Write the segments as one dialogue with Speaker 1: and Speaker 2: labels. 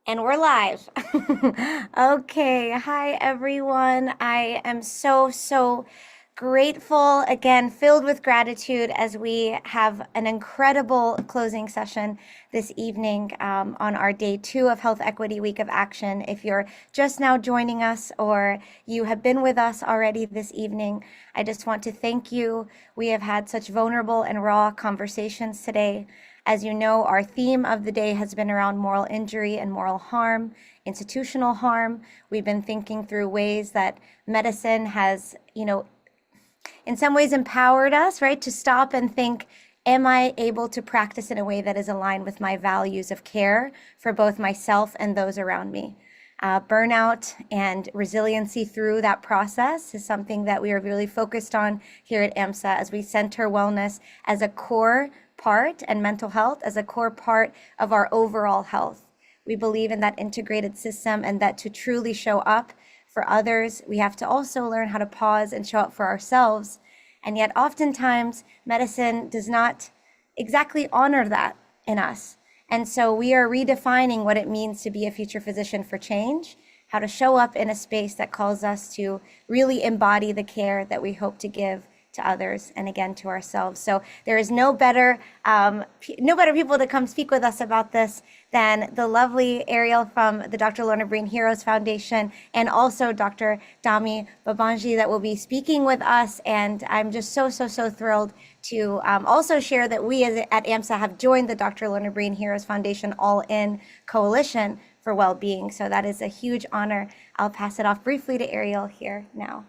Speaker 1: And we're live. Okay. Hi, everyone. I am so grateful, again, filled with gratitude as we have an incredible closing session this evening on our day 2 of Health Equity Week of Action. If you're just now joining us or you have been with us already this evening, I just want to thank you. We have had such vulnerable and raw conversations today. As you know, our theme of the day has been around moral injury and moral harm, institutional harm. We've been thinking through ways that medicine has, in some ways empowered us, right, to stop and think, am I able to practice in a way that is aligned with my values of care for both myself and those around me? Burnout and resiliency through that process is something that we are really focused on here at AMSA as we center wellness as a core part and mental health as a core part of our overall health. We believe in that integrated system and that to truly show up for others, we have to also learn how to pause and show up for ourselves. And yet, oftentimes, medicine does not exactly honor that in us. And so we are redefining what it means to be a future physician for change, how to show up in a space that calls us to really embody the care that we hope to give to others and again to ourselves. So there is no better people to come speak with us about this than the lovely Ariel from the Dr. Lorna Breen Heroes Foundation and also Dr. Dami Babanji that will be speaking with us. And I'm just so thrilled to also share that we at AMSA have joined the Dr. Lorna Breen Heroes Foundation All In Coalition for Wellbeing. So that is a huge honor. I'll pass it off briefly to Ariel here now.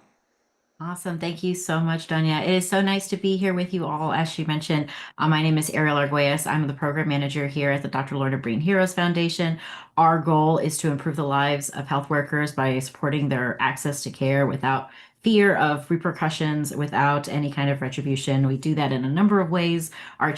Speaker 2: Awesome. Thank you so much, Donya. It is so nice to be here with you all. As she mentioned, my name is Ariel Arguelles. I'm the program manager here at the Dr. Lorna Breen Heroes Foundation. Our goal is to improve the lives of health workers by supporting their access to care without fear of repercussions, without any kind of retribution. We do that in a number of ways. Our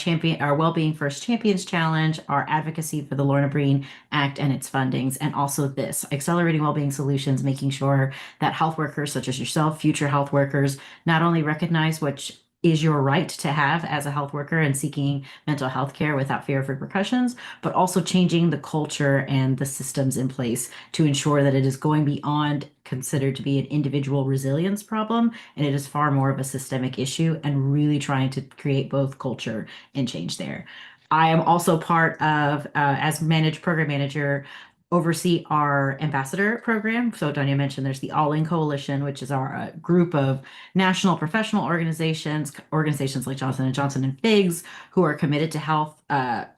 Speaker 2: Wellbeing First Champions Challenge, our advocacy for the Lorna Breen Act and its fundings, and also this, accelerating wellbeing solutions, making sure that health workers such as yourself, future health workers, not only recognize what is your right to have as a health worker and seeking mental health care without fear of repercussions, but also changing the culture and the systems in place to ensure that it is going beyond considered to be an individual resilience problem, and it is far more of a systemic issue, and really trying to create both culture and change there. I am also part of, as program manager, oversee our ambassador program. So Donya mentioned there's the All In Coalition, which is our group of national professional organizations like Johnson and Johnson and FIGS, who are committed to health,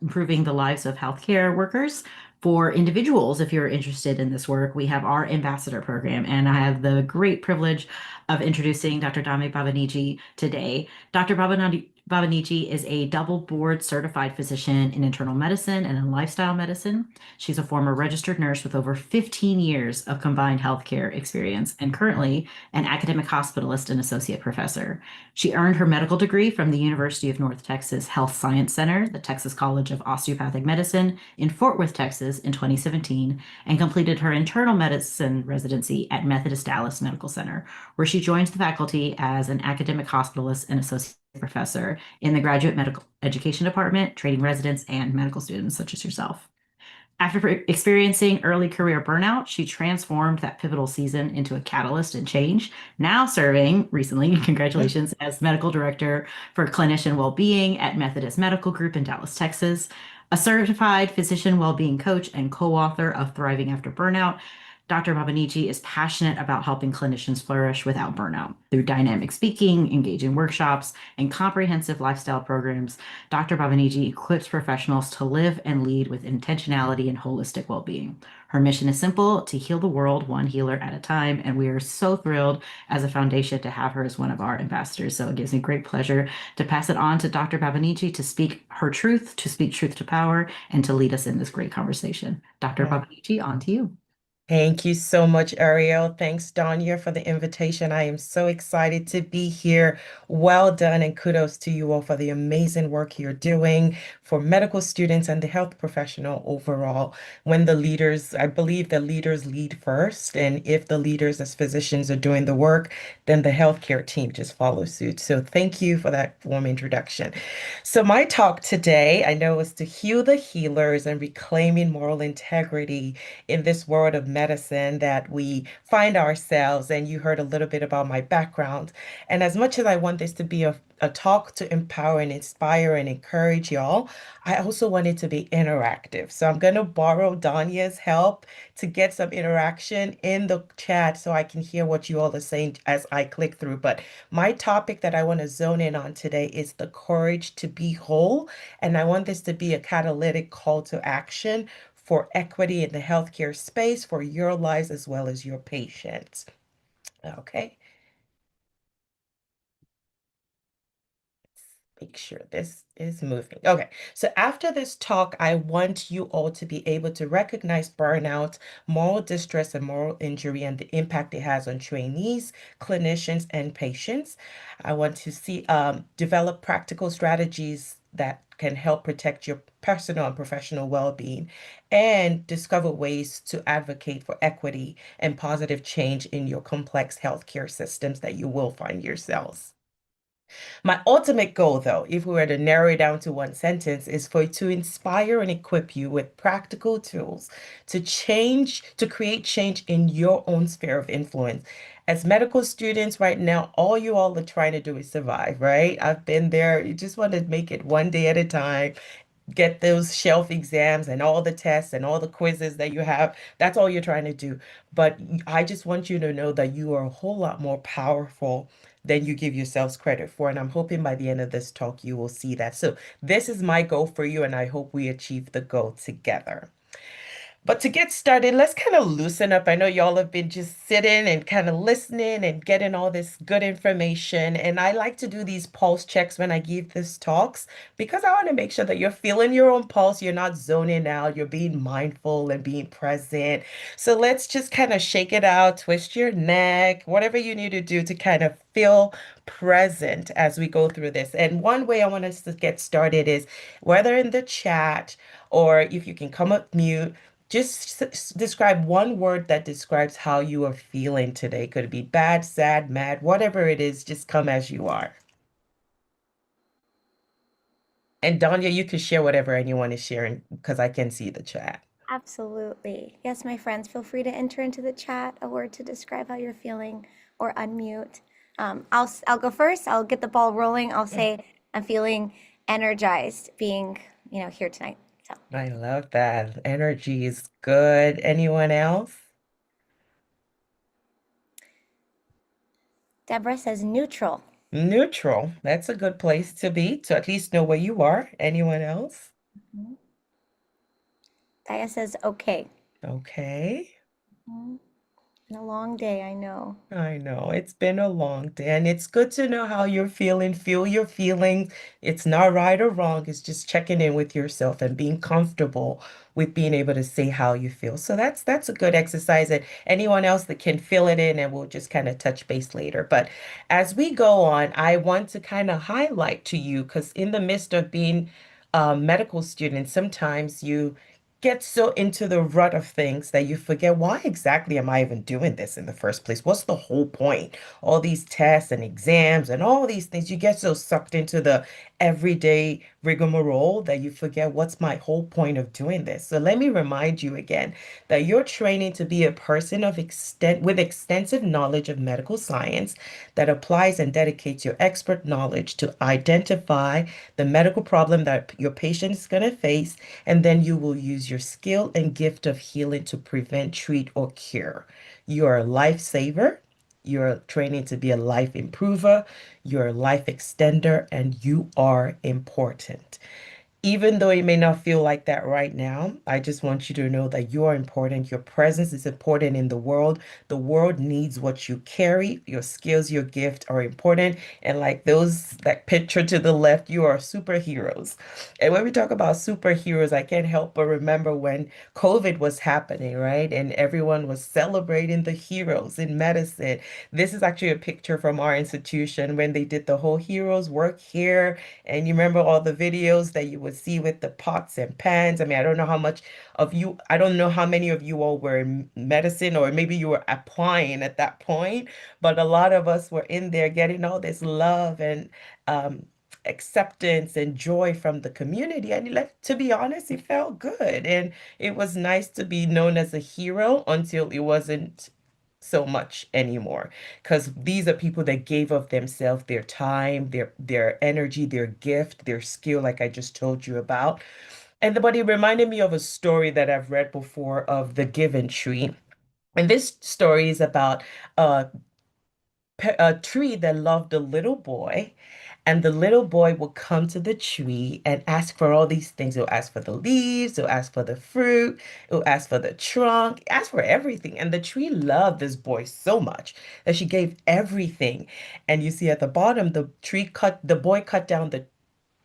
Speaker 2: improving the lives of healthcare workers. For individuals, if you're interested in this work, we have our ambassador program, and I have the great privilege of introducing Dr. Dami Babaniji today. Dr. Babaniji is a double board certified physician in internal medicine and in lifestyle medicine. She's a former registered nurse with over 15 years of combined healthcare experience and currently an academic hospitalist and associate professor. She earned her medical degree from the University of North Texas Health Science Center, the Texas College of Osteopathic Medicine in Fort Worth, Texas in 2017, and completed her internal medicine residency at Methodist Dallas Medical Center, where she joins the faculty as an academic hospitalist and associate professor in the graduate medical education department, training residents and medical students such as yourself. After experiencing early career burnout, she transformed that pivotal season into a catalyst and change, now serving recently, congratulations, as medical director for clinician well-being at Methodist Medical Group in Dallas, Texas, a certified physician well-being coach and co-author of Thriving After Burnout. Dr. Babaniji is passionate about helping clinicians flourish without burnout. Through dynamic speaking, engaging workshops, and comprehensive lifestyle programs, Dr. Babaniji equips professionals to live and lead with intentionality and holistic well-being. Her mission is simple: to heal the world one healer at a time, and we are so thrilled as a foundation to have her as one of our ambassadors. So it gives me great pleasure to pass it on to Dr. Babaniji to speak her truth, to speak truth to power, and to lead us in this great conversation. Dr. Babaniji, on to you.
Speaker 3: Thank you so much, Ariel. Thanks, Danya, for the invitation. I am so excited to be here. Well done, and kudos to you all for the amazing work you're doing for medical students and the health professional overall. When the leaders, I believe the leaders lead first, and if the leaders as physicians are doing the work, then the healthcare team just follows suit. So thank you for that warm introduction. So my talk today, I know, is to heal the healers and reclaiming moral integrity in this world of medicine that we find ourselves. And you heard a little bit about my background. And as much as I want this to be a talk to empower and inspire and encourage y'all, I also want it to be interactive. So I'm going to borrow Danya's help to get some interaction in the chat so I can hear what you all are saying as I click through. But my topic that I want to zone in on today is the courage to be whole. And I want this to be a catalytic call to action for equity in the healthcare space for your lives as well as your patients. Okay, make sure this is moving. Okay, so after this talk, I want you all to be able to recognize burnout, moral distress, and moral injury and the impact it has on trainees, clinicians, and patients. I want to see develop practical strategies that can help protect your personal and professional well-being and discover ways to advocate for equity and positive change in your complex healthcare systems that you will find yourselves. My ultimate goal, though, if we were to narrow it down to one sentence, is for it to inspire and equip you with practical tools to change, to create change in your own sphere of influence. As medical students right now, all you all are trying to do is survive, right? I've been there. You just want to make it one day at a time, get those shelf exams and all the tests and all the quizzes that you have. That's all you're trying to do. But I just want you to know that you are a whole lot more powerful than you give yourselves credit for. And I'm hoping by the end of this talk, you will see that. So this is my goal for you, and I hope we achieve the goal together. But to get started, let's kind of loosen up. I know y'all have been just sitting and kind of listening and getting all this good information. And I like to do these pulse checks when I give these talks because I want to make sure that you're feeling your own pulse. You're not zoning out. You're being mindful and being present. So let's just kind of shake it out, twist your neck, whatever you need to do to kind of feel present as we go through this. And one way I want us to get started is whether in the chat or if you can come up mute, just describe one word that describes how you are feeling today. Could it be bad, sad, mad, whatever it is, just come as you are. And Danya, you can share whatever anyone is sharing because I can see the chat.
Speaker 1: Absolutely. Yes, my friends, feel free to enter into the chat a word to describe how you're feeling or unmute. I'll go first. I'll get the ball rolling. I'll say I'm feeling energized being, here tonight. So,
Speaker 3: I love that. Energy is good. Anyone else?
Speaker 1: Deborah says neutral.
Speaker 3: Neutral. That's a good place to be, to at least know where you are. Anyone else?
Speaker 1: Mhm. Daya says okay.
Speaker 3: Okay.
Speaker 1: Mhm. Been a long day, I know.
Speaker 3: I know it's been a long day, and it's good to know how you're feeling. Feel your feelings. It's not right or wrong. It's just checking in with yourself and being comfortable with being able to say how you feel. So that's a good exercise. And anyone else that can fill it in, and we'll just kind of touch base later. But as we go on, I want to kind of highlight to you because in the midst of being a medical student, sometimes you get so into the rut of things that you forget why exactly am I even doing this in the first place? What's the whole point? All these tests and exams and all these things, you get so sucked into the everyday rigmarole that you forget what's my whole point of doing this. So let me remind you again that you're training to be a person of extent with extensive knowledge of medical science that applies and dedicates your expert knowledge to identify the medical problem that your patient is going to face, and then you will use your skill and gift of healing to prevent, treat, or cure. You are a lifesaver. You're training to be a life improver. You're a life extender, and you are important. Even though it may not feel like that right now, I just want you to know that you are important. Your presence is important in the world. The world needs what you carry. Your skills, your gift are important. And like those, that picture to the left, you are superheroes. And when we talk about superheroes, I can't help but remember when COVID was happening, right? And everyone was celebrating the heroes in medicine. This is actually a picture from our institution when they did the whole heroes work here, and you remember all the videos that you would see with the pots and pans. I mean, I don't know how much of you, I don't know how many of you all were in medicine, or maybe you were applying at that point, but a lot of us were in there getting all this love and um, acceptance and joy from the community. And to be honest, it felt good. And it was nice to be known as a hero until it wasn't so much anymore, because these are people that gave of themselves, their time, their energy, their gift, their skill, like I just told you about. And but it reminded me of a story that I've read before of the Given Tree. And this story is about a, a tree that loved a little boy, and the little boy will come to the tree and ask for all these things. He'll ask for the leaves, he'll ask for the fruit, he'll ask for the trunk, ask for everything. And the tree loved this boy so much that she gave everything. And you see at the bottom, the boy cut down the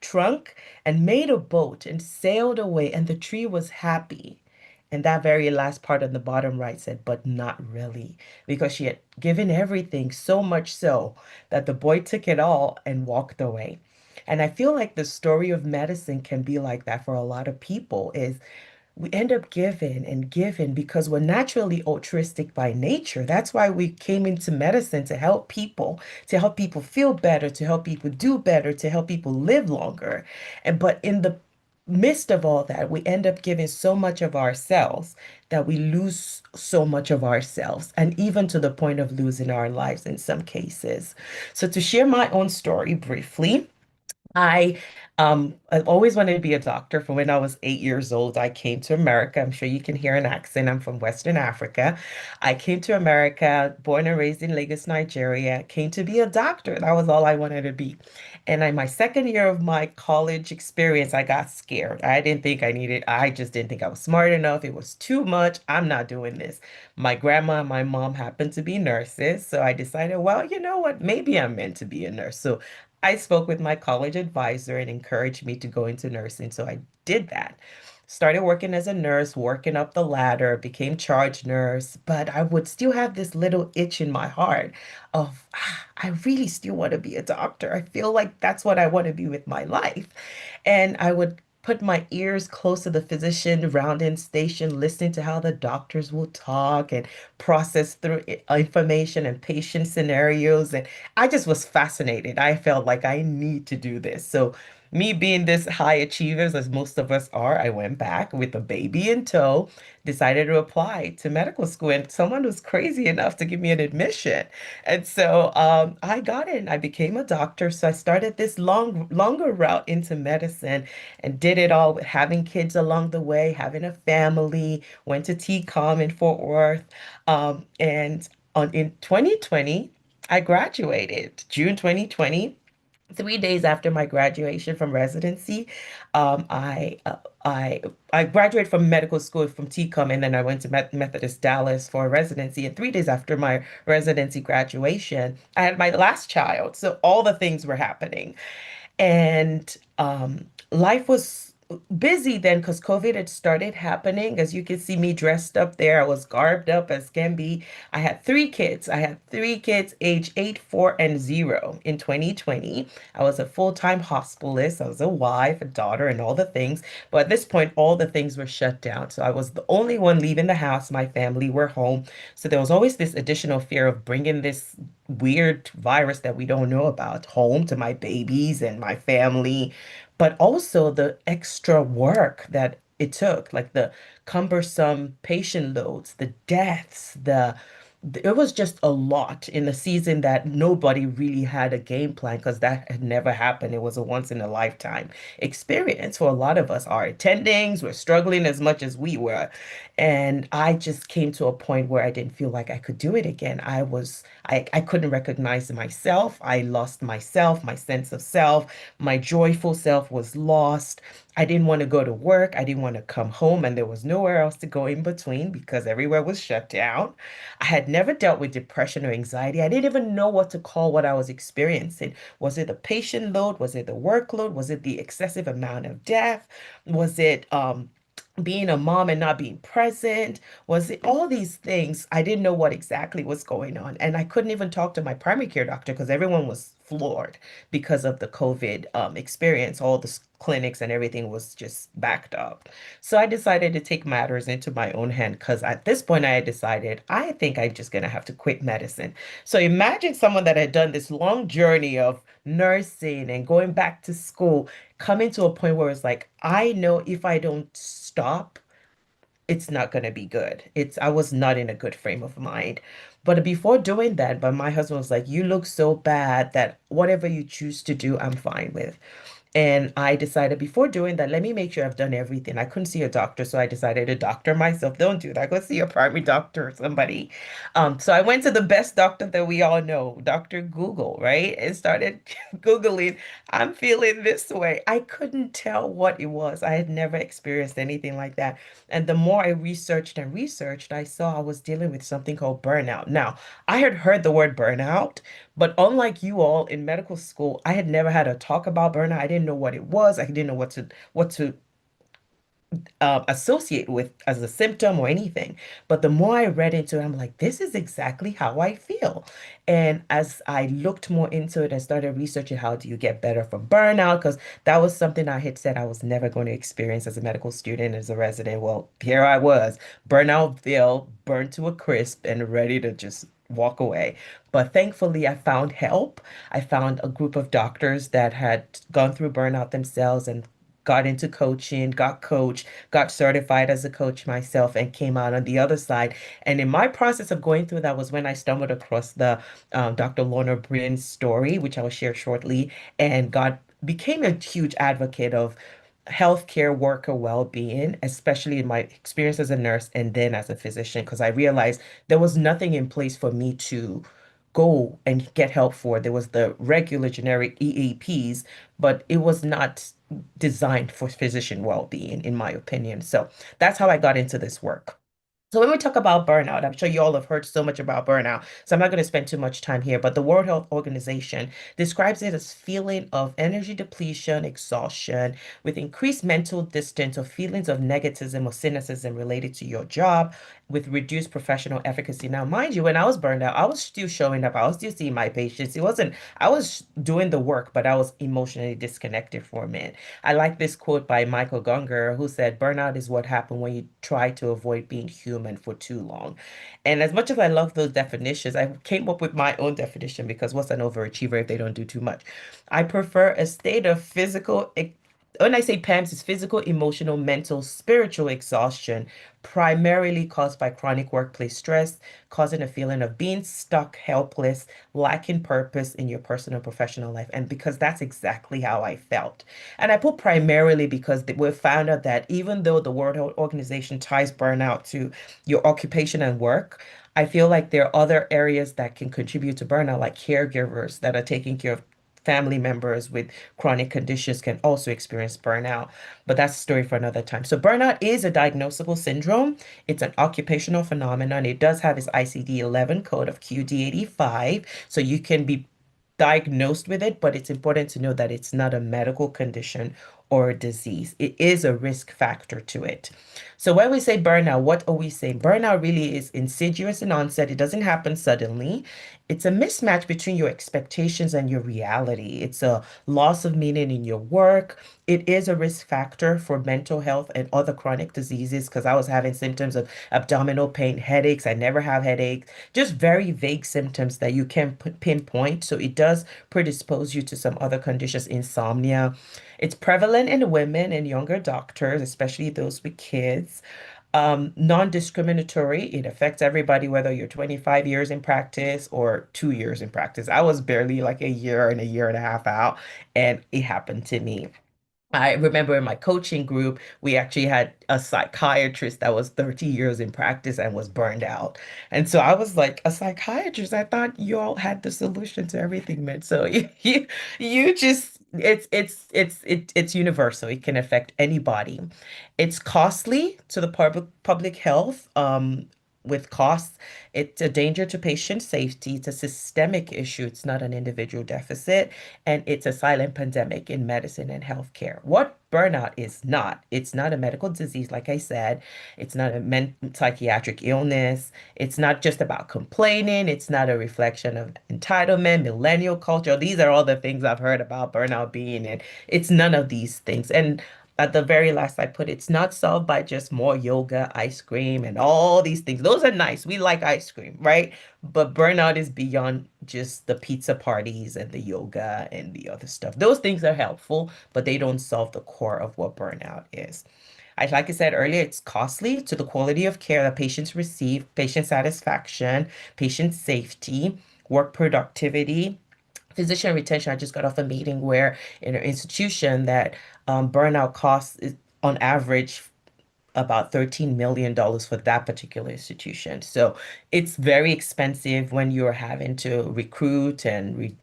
Speaker 3: trunk and made a boat and sailed away, and the tree was happy. And that very last part on the bottom right said, but not really, because she had given everything, so much so that the boy took it all and walked away. And I feel like the story of medicine can be like that for a lot of people, is we end up giving and giving because we're naturally altruistic by nature. That's why we came into medicine, to help people feel better, to help people do better, to help people live longer. And but in the midst of all that, we end up giving so much of ourselves that we lose so much of ourselves, and even to the point of losing our lives in some cases. So to share my own story briefly, I I've always wanted to be a doctor. From when I was 8 years old, I came to America. I'm sure you can hear an accent. I'm from Western Africa. I came to America, born and raised in Lagos, Nigeria, came to be a doctor. That was all I wanted to be. And in my second year of my college experience, I got scared. I didn't think I needed, I just didn't think I was smart enough. It was too much. I'm not doing this. My grandma and my mom happened to be nurses, so I decided, well, you know what? Maybe I'm meant to be a nurse. So I spoke with my college advisor and encouraged me to go into nursing. So I did that. Started working as a nurse, working up the ladder, became charge nurse, but I would still have this little itch in my heart of, I really still want to be a doctor. I feel like that's what I want to be with my life. And I would put my ears close to the physician round-in station, listening to how the doctors will talk and process through information and patient scenarios. And I just was fascinated. I felt like I need to do this. So me being this high achievers, as most of us are, I went back with a baby in tow, decided to apply to medical school, and someone was crazy enough to give me an admission. And so I got in. I became a doctor. So I started this longer route into medicine and did it all with having kids along the way, having a family, went to TCOM in Fort Worth. In 2020, I graduated, June 2020. 3 days after my graduation from residency, um, I, uh, I I graduated from medical school from TCOM, and then I went to Methodist Dallas for residency. And 3 days after my residency graduation, I had my last child. So all the things were happening. And life was busy then because COVID had started happening. As you can see me dressed up there, I was garbed up as can be. I had three kids. I had three kids age 8, 4, and 0 in 2020. I was a full-time hospitalist. I was a wife, a daughter, and all the things. But at this point, all the things were shut down. So I was the only one leaving the house. My family were home. So there was always this additional fear of bringing this weird virus that we don't know about home to my babies and my family, but also the extra work that it took, like the cumbersome patient loads, the deaths, it was just a lot in a season that nobody really had a game plan because that had never happened. It was a once in a lifetime experience for a lot of us. Our attendings were struggling as much as we were. And I just came to a point where I didn't feel like I could do it again. I couldn't recognize myself. I lost myself, my sense of self, my joyful self was lost. I didn't want to go to work. I didn't want to come home, and there was nowhere else to go in between because everywhere was shut down. I had never dealt with depression or anxiety. I didn't even know what to call what I was experiencing. Was it the patient load? Was it the workload? Was it the excessive amount of death? Was it being a mom and not being present? Was it all these things? I didn't know what exactly was going on. And I couldn't even talk to my primary care doctor because everyone was floored because of the COVID experience. All the clinics and everything was just backed up. So I decided to take matters into my own hand because at this point I had decided I think I'm just going to have to quit medicine. So imagine someone that had done this long journey of nursing and going back to school coming to a point where it's like, I know if I don't stop, it's not going to be good. I was not in a good frame of mind. But before doing that, but my husband was like, you look so bad that whatever you choose to do, I'm fine with. And I decided before doing that, let me make sure I've done everything. I couldn't see a doctor, so I decided to doctor myself. Don't do that. Go see a primary doctor or somebody. So I went to the best doctor that we all know, Dr. Google, right? And started Googling, I'm feeling this way. I couldn't tell what it was. I had never experienced anything like that. And the more I researched and researched, I saw I was dealing with something called burnout. Now, I had heard the word burnout, but unlike you all in medical school, I had never had a talk about burnout. I didn't know what it was. I didn't know what to associate with as a symptom or anything. But the more I read into it, I'm like, this is exactly how I feel. And as I looked more into it and started researching how do you get better from burnout, because that was something I had said I was never going to experience as a medical student, as a resident. Well, here I was, Burnoutville, burned to a crisp and ready to just walk away. But thankfully, I found help. I found a group of doctors that had gone through burnout themselves and got into coaching, got coached, got certified as a coach myself, and came out on the other side. And in my process of going through that was when I stumbled across the Dr. Lorna Breen's story, which I will share shortly, and got became a huge advocate of healthcare worker well-being, especially in my experience as a nurse and then as a physician, because I realized there was nothing in place for me to go and get help for. There was the regular generic EAPs, but it was not designed for physician well-being, in my opinion. So that's how I got into this work. So when we talk about burnout, I'm sure you all have heard so much about burnout, so I'm not going to spend too much time here, but the World Health Organization describes it as feeling of energy depletion, exhaustion, with increased mental distance or feelings of negativism or cynicism related to your job, with reduced professional efficacy. Now, mind you, when I was burned out, I was still showing up. I was still seeing my patients. I was doing the work, but I was emotionally disconnected for a minute. I like this quote by Michael Gungor, who said, burnout is what happened when you try to avoid being human for too long. And as much as I love those definitions, I came up with my own definition because what's an overachiever if they don't do too much? I prefer a state of when I say PAMS, it's physical, emotional, mental, spiritual exhaustion, primarily caused by chronic workplace stress, causing a feeling of being stuck, helpless, lacking purpose in your personal and professional life. And because that's exactly how I felt. And I put primarily because we found out that even though the World Health Organization ties burnout to your occupation and work, I feel like there are other areas that can contribute to burnout, like caregivers that are taking care of family members with chronic conditions can also experience burnout, but that's a story for another time. So burnout is a diagnosable syndrome. It's an occupational phenomenon. It does have its ICD-11 code of QD85, so you can be diagnosed with it, but it's important to know that it's not a medical condition or a disease. It is a risk factor to it. So when we say burnout, what are we saying? Burnout really is insidious in onset. It doesn't happen suddenly. It's a mismatch between your expectations and your reality. It's a loss of meaning in your work. It is a risk factor for mental health and other chronic diseases because I was having symptoms of abdominal pain, headaches. I never have headaches, just very vague symptoms that you can pinpoint. So it does predispose you to some other conditions, insomnia. It's prevalent in women and younger doctors, especially those with kids. Non-discriminatory. It affects everybody, whether you're 25 years in practice or 2 years in practice. I was barely like a year and a year and a half out, and it happened to me. I remember in my coaching group, we actually had a psychiatrist that was 30 years in practice and was burned out. And so I was like, a psychiatrist? I thought you all had the solution to everything, man. So you just it's universal. It can affect anybody. It's costly to the public health. With costs, it's a danger to patient safety. It's a systemic issue. It's not an individual deficit, and it's a silent pandemic in medicine and healthcare. What burnout is not, it's not a medical disease, like I said, it's not a psychiatric illness, it's not just about complaining, it's not a reflection of entitlement, millennial culture. These are all the things I've heard about burnout being, and it's none of these things. And at the very last, I put it's not solved by just more yoga, ice cream, and all these things. Those are nice. We like ice cream, right? But burnout is beyond just the pizza parties and the yoga and the other stuff. Those things are helpful, but they don't solve the core of what burnout is. Like I said earlier, it's costly to the quality of care that patients receive, patient satisfaction, patient safety, work productivity, physician retention. I just got off a meeting where in an institution that burnout costs is on average about $13 million for that particular institution. So it's very expensive when you're having to recruit and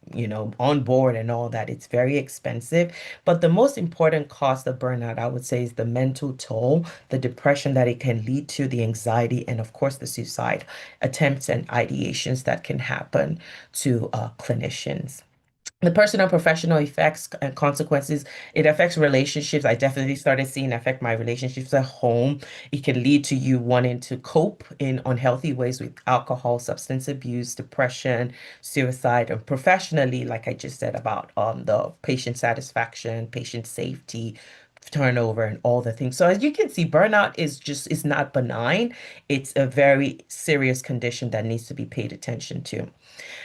Speaker 3: onboard and all that. It's very expensive. But the most important cost of burnout, I would say, is the mental toll, the depression that it can lead to, the anxiety, and of course the suicide attempts and ideations that can happen to clinicians. The personal professional effects and consequences, it affects relationships. I definitely started seeing affect my relationships at home. It can lead to you wanting to cope in unhealthy ways with alcohol, substance abuse, depression, suicide, and professionally, like I just said about the patient satisfaction, patient safety, turnover, and all the things. So as you can see, burnout is not benign. It's a very serious condition that needs to be paid attention to.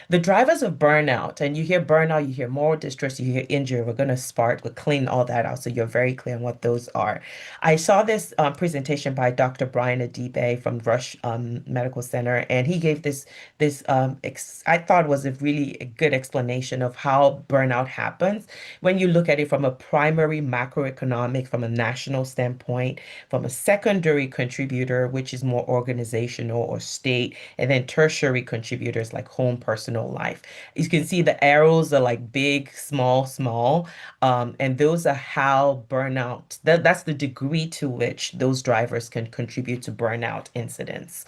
Speaker 3: The drivers of burnout, and you hear burnout, you hear moral distress, you hear injury. We're going to start with clean all that out so you're very clear on what those are. I saw this presentation by Dr. Brian Adibe from Rush Medical Center, and he gave I thought was a really good explanation of how burnout happens when you look at it from a primary macroeconomic, from a national standpoint, from a secondary contributor, which is more organizational or state, and then tertiary contributors like home, personal life. You can see the arrows are like big, small, small, and those are how burnout, that's the degree to which those drivers can contribute to burnout incidents.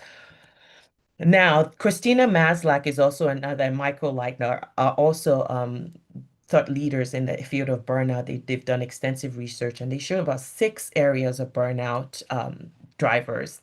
Speaker 3: Now, Christina Maslach is also another, and Michael Leitner are also thought leaders in the field of burnout. They've done extensive research, and they show about 6 areas of burnout drivers: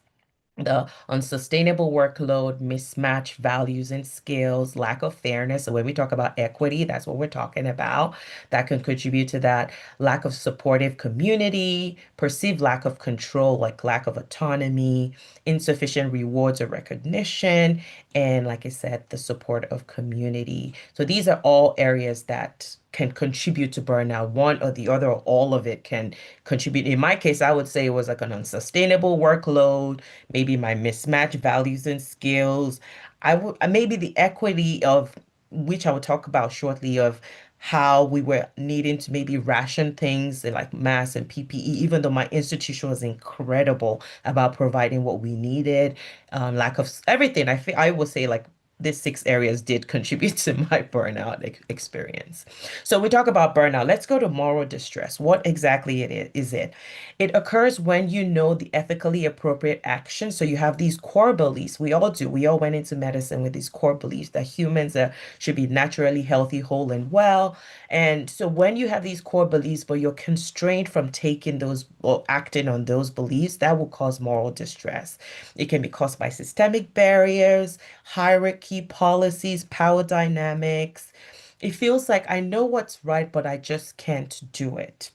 Speaker 3: the unsustainable workload, mismatched values and skills, lack of fairness. So when we talk about equity, that's what we're talking about. That can contribute to that. Lack of supportive community, perceived lack of control, like lack of autonomy, insufficient rewards or recognition, and like I said, the support of community. So these are all areas that can contribute to burnout. One or the other, or all of it can contribute. In my case, I would say it was like an unsustainable workload, maybe my mismatched values and skills. I would maybe the equity of which I will talk about shortly, of how we were needing to maybe ration things like masks and PPE, even though my institution was incredible about providing what we needed. Lack of everything. I would say like these 6 areas did contribute to my burnout experience. So we talk about burnout. Let's go to moral distress. What exactly is it? It occurs when you know the ethically appropriate action. So you have these core beliefs. We all do. We all went into medicine with these core beliefs that humans should be naturally healthy, whole, and well. And so when you have these core beliefs, but you're constrained from taking those or acting on those beliefs, that will cause moral distress. It can be caused by systemic barriers, hierarchy, policies, power dynamics. It feels like I know what's right, but I just can't do it.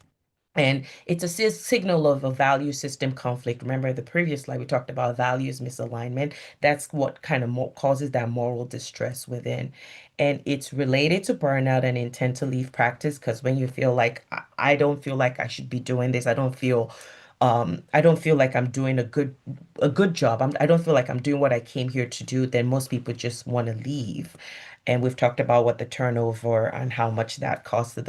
Speaker 3: And it's a signal of a value system conflict. Remember the previous slide, we talked about values misalignment. That's what kind of causes that moral distress within. And it's related to burnout and intent to leave practice, because when you feel like, I don't feel like I should be doing this, I don't feel I don't feel like I'm doing a good job. I don't feel like I'm doing what I came here to do, then most people just want to leave. And we've talked about what the turnover and how much that costs to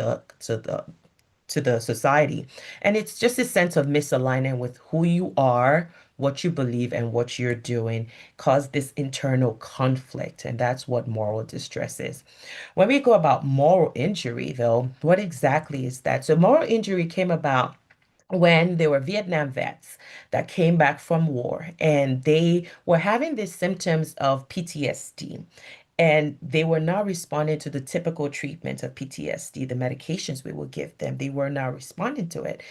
Speaker 3: the society. And it's just a sense of misalignment with who you are, what you believe, and what you're doing, cause this internal conflict. And that's what moral distress is. When we go about moral injury, though, what exactly is that? So moral injury came about when there were Vietnam vets that came back from war and they were having these symptoms of PTSD and they were not responding to the typical treatment of PTSD, the medications we would give them. They were not responding to it,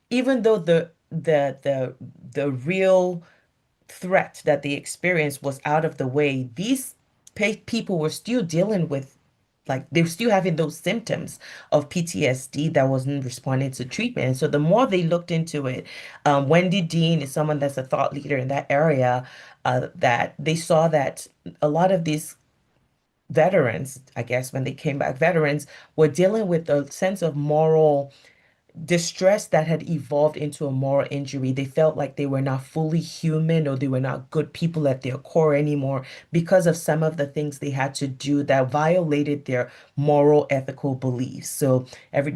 Speaker 3: even though the real threat that they experienced was out of the way. These people were still dealing with, like, they're still having those symptoms of PTSD that wasn't responding to treatment. And so the more they looked into it, Wendy Dean is someone that's a thought leader in that area, that they saw that a lot of these veterans, I guess, when they came back, veterans were dealing with a sense of moral distress that had evolved into a moral injury. They felt like they were not fully human or they were not good people at their core anymore because of some of the things they had to do that violated their moral ethical beliefs. So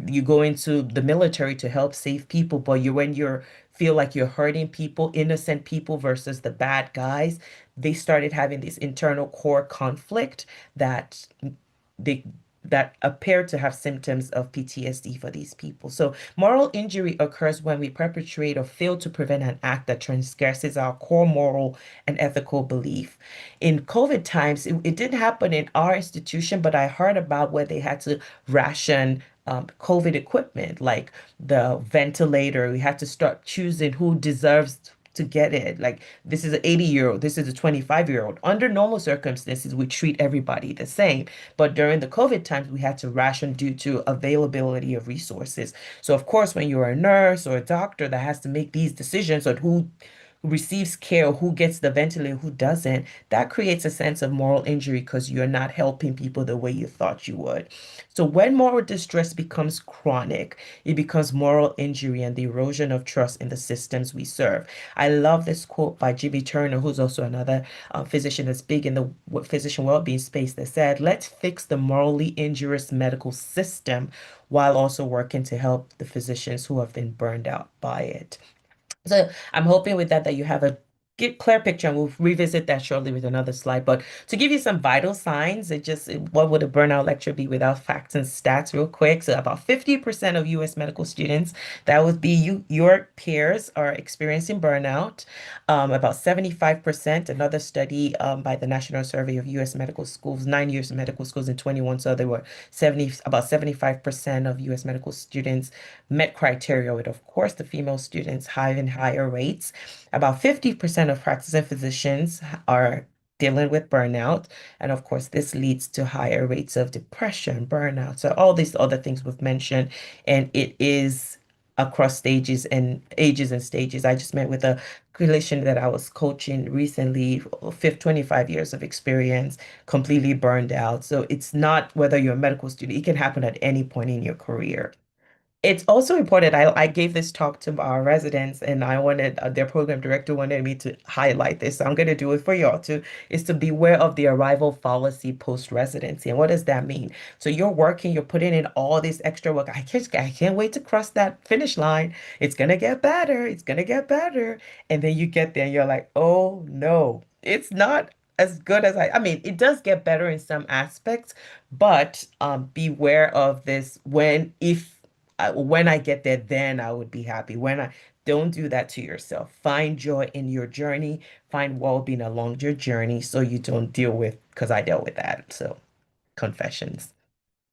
Speaker 3: you go into the military to help save people, but when you feel like you're hurting people, innocent people versus the bad guys, they started having this internal core conflict that they that appear to have symptoms of PTSD for these people. So moral injury occurs when we perpetrate or fail to prevent an act that transgresses our core moral and ethical belief. In COVID times, it didn't happen in our institution, but I heard about where they had to ration COVID equipment, like the ventilator. We had to start choosing who deserves to get it. Like, this is an 80-year-old, this is a 25-year-old. Under normal circumstances, we treat everybody the same. But during the COVID times, we had to ration due to availability of resources. So, of course, when you're a nurse or a doctor that has to make these decisions on who receives care, who gets the ventilator, who doesn't, that creates a sense of moral injury because you're not helping people the way you thought you would. So when moral distress becomes chronic, it becomes moral injury and the erosion of trust in the systems we serve. I love this quote by Jimmy Turner, who's also another physician that's big in the physician well-being space, that said, let's fix the morally injurious medical system while also working to help the physicians who have been burned out by it. So I'm hoping with that you have a clear picture, and we'll revisit that shortly with another slide. But to give you some vital signs, what would a burnout lecture be without facts and stats real quick? So about 50% of US medical students, that would be your peers, are experiencing burnout. About 75%, another study by the National Survey of US Medical Schools, 9 years of medical schools in 21, so there were about 75% of US medical students met criteria with, of course, the female students having higher rates. About 50% of practicing physicians are dealing with burnout. And of course, this leads to higher rates of depression, burnout. So all these other things we've mentioned, and it is across stages and ages and stages. I just met with a clinician that I was coaching recently, 25 years of experience, completely burned out. So it's not whether you're a medical student, it can happen at any point in your career. It's also important. I gave this talk to our residents, and I wanted their program director wanted me to highlight this. So I'm going to do it for y'all too. Is to beware of the arrival fallacy post residency. And what does that mean? So you're working, you're putting in all this extra work. I can't wait to cross that finish line. It's gonna get better. It's gonna get better. And then you get there, and you're like, oh no, it's not as good as I mean, it does get better in some aspects, but beware of this when I get there, then I would be happy. When I don't do that to yourself. Find joy in your journey, find well-being along your journey so you don't deal with, because I dealt with that. So, confessions.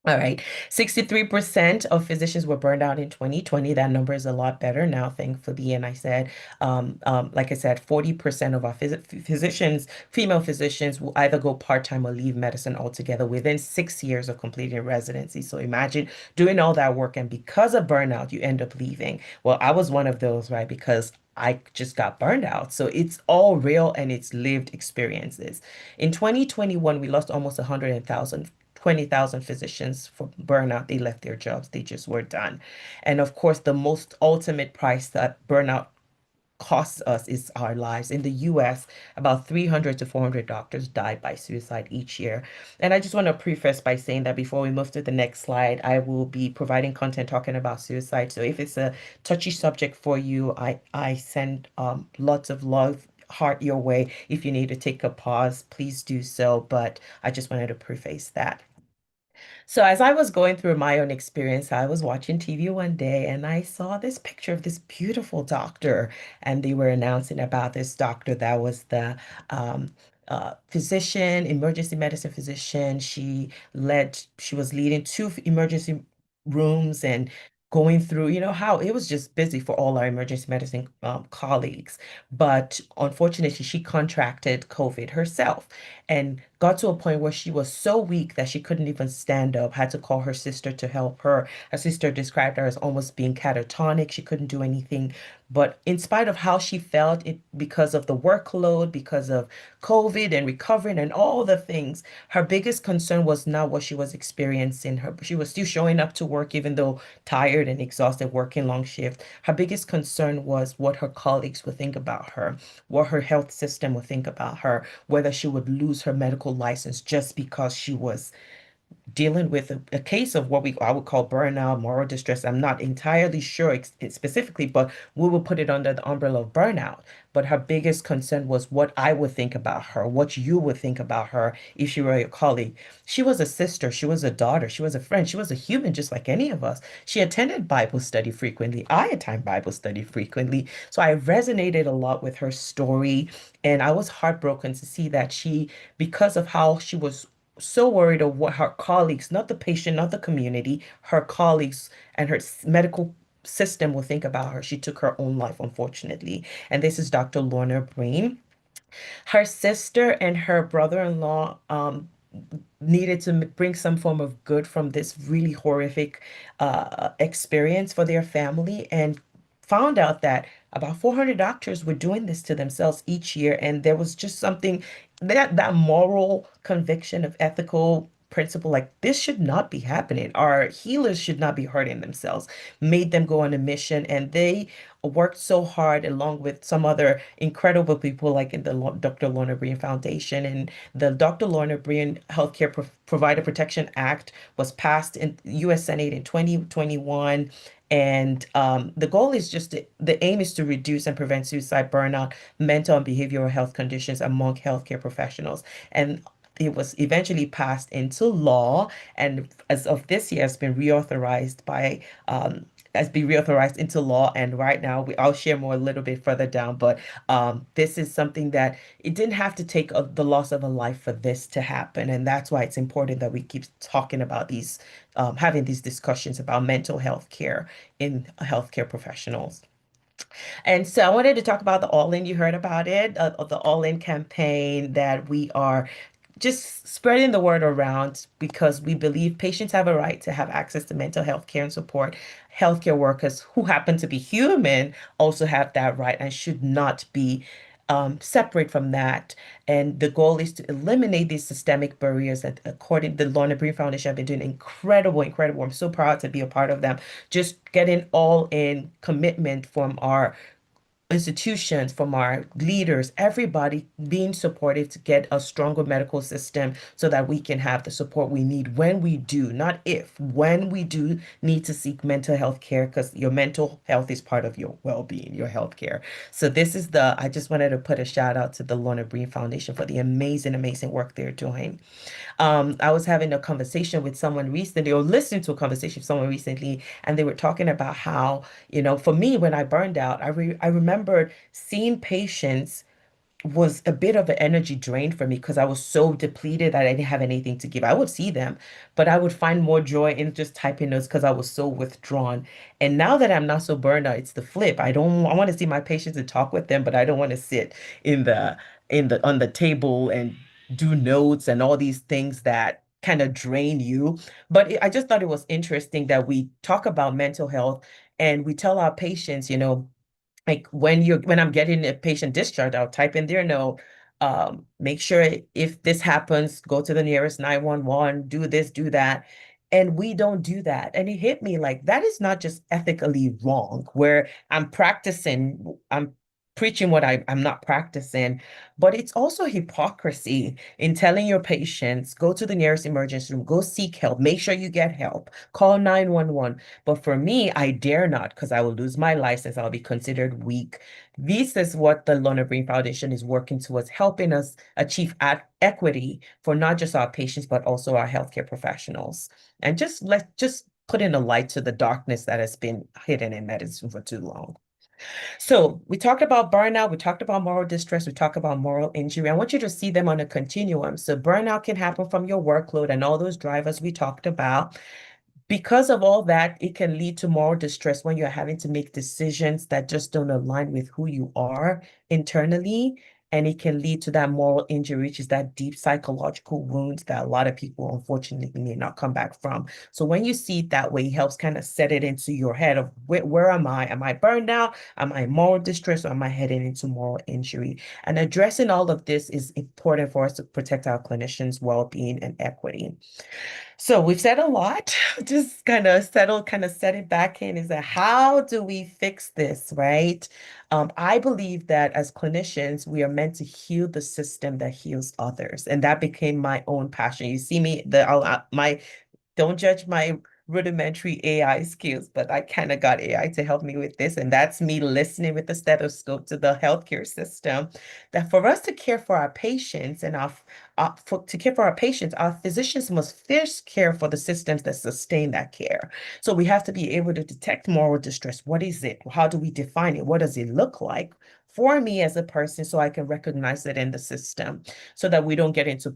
Speaker 3: All right. 63% of physicians were burned out in 2020. That number is a lot better now, thankfully. And like I said, 40% of our physicians, female physicians, will either go part-time or leave medicine altogether within 6 years of completing residency. So imagine doing all that work, and because of burnout, you end up leaving. Well, I was one of those, right? Because I just got burned out. So it's all real and it's lived experiences. In 2021, we lost almost 100,000 20,000 physicians for burnout. They left their jobs. They just were done. And of course, the most ultimate price that burnout costs us is our lives. In the US, about 300 to 400 doctors die by suicide each year. And I just want to preface by saying that before we move to the next slide, I will be providing content talking about suicide. So if it's a touchy subject for you, I send lots of love, heart your way. If you need to take a pause, please do so. But I just wanted to preface that. So as I was going through my own experience, I was watching TV one day and I saw this picture of this beautiful doctor, and they were announcing about this doctor that was the um, physician, emergency medicine physician. She was leading two emergency rooms and going through, how it was just busy for all our emergency medicine colleagues. But unfortunately, she contracted COVID herself and got to a point where she was so weak that she couldn't even stand up, had to call her sister to help her. Her sister described her as almost being catatonic. She couldn't do anything. But in spite of how she felt, because of the workload, because of COVID and recovering and all the things, her biggest concern was not what she was experiencing. She was still showing up to work even though tired and exhausted, working long shift. Her biggest concern was what her colleagues would think about her, what her health system would think about her, whether she would lose her medical license just because she was dealing with a case of what I would call burnout, moral distress. I'm not entirely sure specifically, but we will put it under the umbrella of burnout. But her biggest concern was what I would think about her, what you would think about her if she were your colleague. She was a sister, she was a daughter, she was a friend, she was a human just like any of us. She attended Bible study frequently. I attend Bible study frequently. So I resonated a lot with her story. And I was heartbroken to see that because of how she was so worried of what her colleagues, not the patient, not the community, her colleagues and her medical system will think about her. She took her own life, unfortunately. And this is Dr. Lorna Breen. Her sister and her brother-in-law needed to bring some form of good from this really horrific experience for their family, and found out that about 400 doctors were doing this to themselves each year. And there was just something, that moral conviction of ethical principle, like this should not be happening. Our healers should not be hurting themselves, made them go on a mission. And they worked so hard along with some other incredible people like in the Dr. Lorna Breen Foundation. And the Dr. Lorna Breen Healthcare Provider Protection Act was passed in US Senate in 2021. And the goal is the aim is to reduce and prevent suicide, burnout, mental and behavioral health conditions among healthcare professionals. And it was eventually passed into law, and as of this year, has been reauthorized into law. And right now, I'll share more a little bit further down. But this is something that it didn't have to take the loss of a life for this to happen, and that's why it's important that we keep talking about having these discussions about mental health care in healthcare professionals. And so I wanted to talk about the All In. You heard about it, the All In campaign, that we are just spreading the word around because we believe patients have a right to have access to mental health care and support. Healthcare workers who happen to be human also have that right and should not be separate from that. And the goal is to eliminate these systemic barriers that, according to the Lorna Breen Foundation, have been doing incredible, incredible. I'm so proud to be a part of them. Just getting all in commitment from our institutions, from our leaders, everybody being supportive to get a stronger medical system so that we can have the support we need when we do, not if, when we do need to seek mental health care, because your mental health is part of your well-being, your health care. So I just wanted to put a shout out to the Lorna Breen Foundation for the amazing, amazing work they're doing. I was having a conversation with someone recently, or listening to a conversation with someone recently, and they were talking about how, for me, when I burned out, I remembered seeing patients was a bit of an energy drain for me because I was so depleted that I didn't have anything to give. I would see them, but I would find more joy in just typing notes because I was so withdrawn. And now that I'm not so burned out, it's the flip. I want to see my patients and talk with them, but I don't want to sit in the on the table and do notes and all these things that kind of drain you. But I just thought it was interesting that we talk about mental health and we tell our patients, like when I'm getting a patient discharged, I'll type in their note. Make sure if this happens, go to the nearest 911, do this, do that. And we don't do that. And it hit me like that is not just ethically wrong, where I'm preaching what I'm not practicing, but it's also hypocrisy in telling your patients, go to the nearest emergency room, go seek help, make sure you get help, call 911. But for me, I dare not because I will lose my license. I'll be considered weak. This is what the Lorna Breen Foundation is working towards, helping us achieve equity for not just our patients, but also our healthcare professionals. And just put in a light to the darkness that has been hidden in medicine for too long. So we talked about burnout, we talked about moral distress, we talked about moral injury. I want you to see them on a continuum. So burnout can happen from your workload and all those drivers we talked about. Because of all that, it can lead to moral distress when you're having to make decisions that just don't align with who you are internally. And it can lead to that moral injury, which is that deep psychological wounds that a lot of people unfortunately may not come back from. So when you see it that way, it helps kind of set it into your head of where am I? Am I burned out? Am I in moral distress, or am I heading into moral injury? And addressing all of this is important for us to protect our clinicians' well-being and equity. So we've said a lot, just kind of set it back in, is that how do we fix this, right? I believe that as clinicians, we are meant to heal the system that heals others. And that became my own passion. You see me, don't judge my rudimentary AI skills, but I kind of got AI to help me with this. And that's me listening with the stethoscope to the healthcare system. That for us to care for our patients and to care for our patients, our physicians must first care for the systems that sustain that care. So we have to be able to detect moral distress. What is it? How do we define it? What does it look like for me as a person, so I can recognize it in the system, so that we don't get into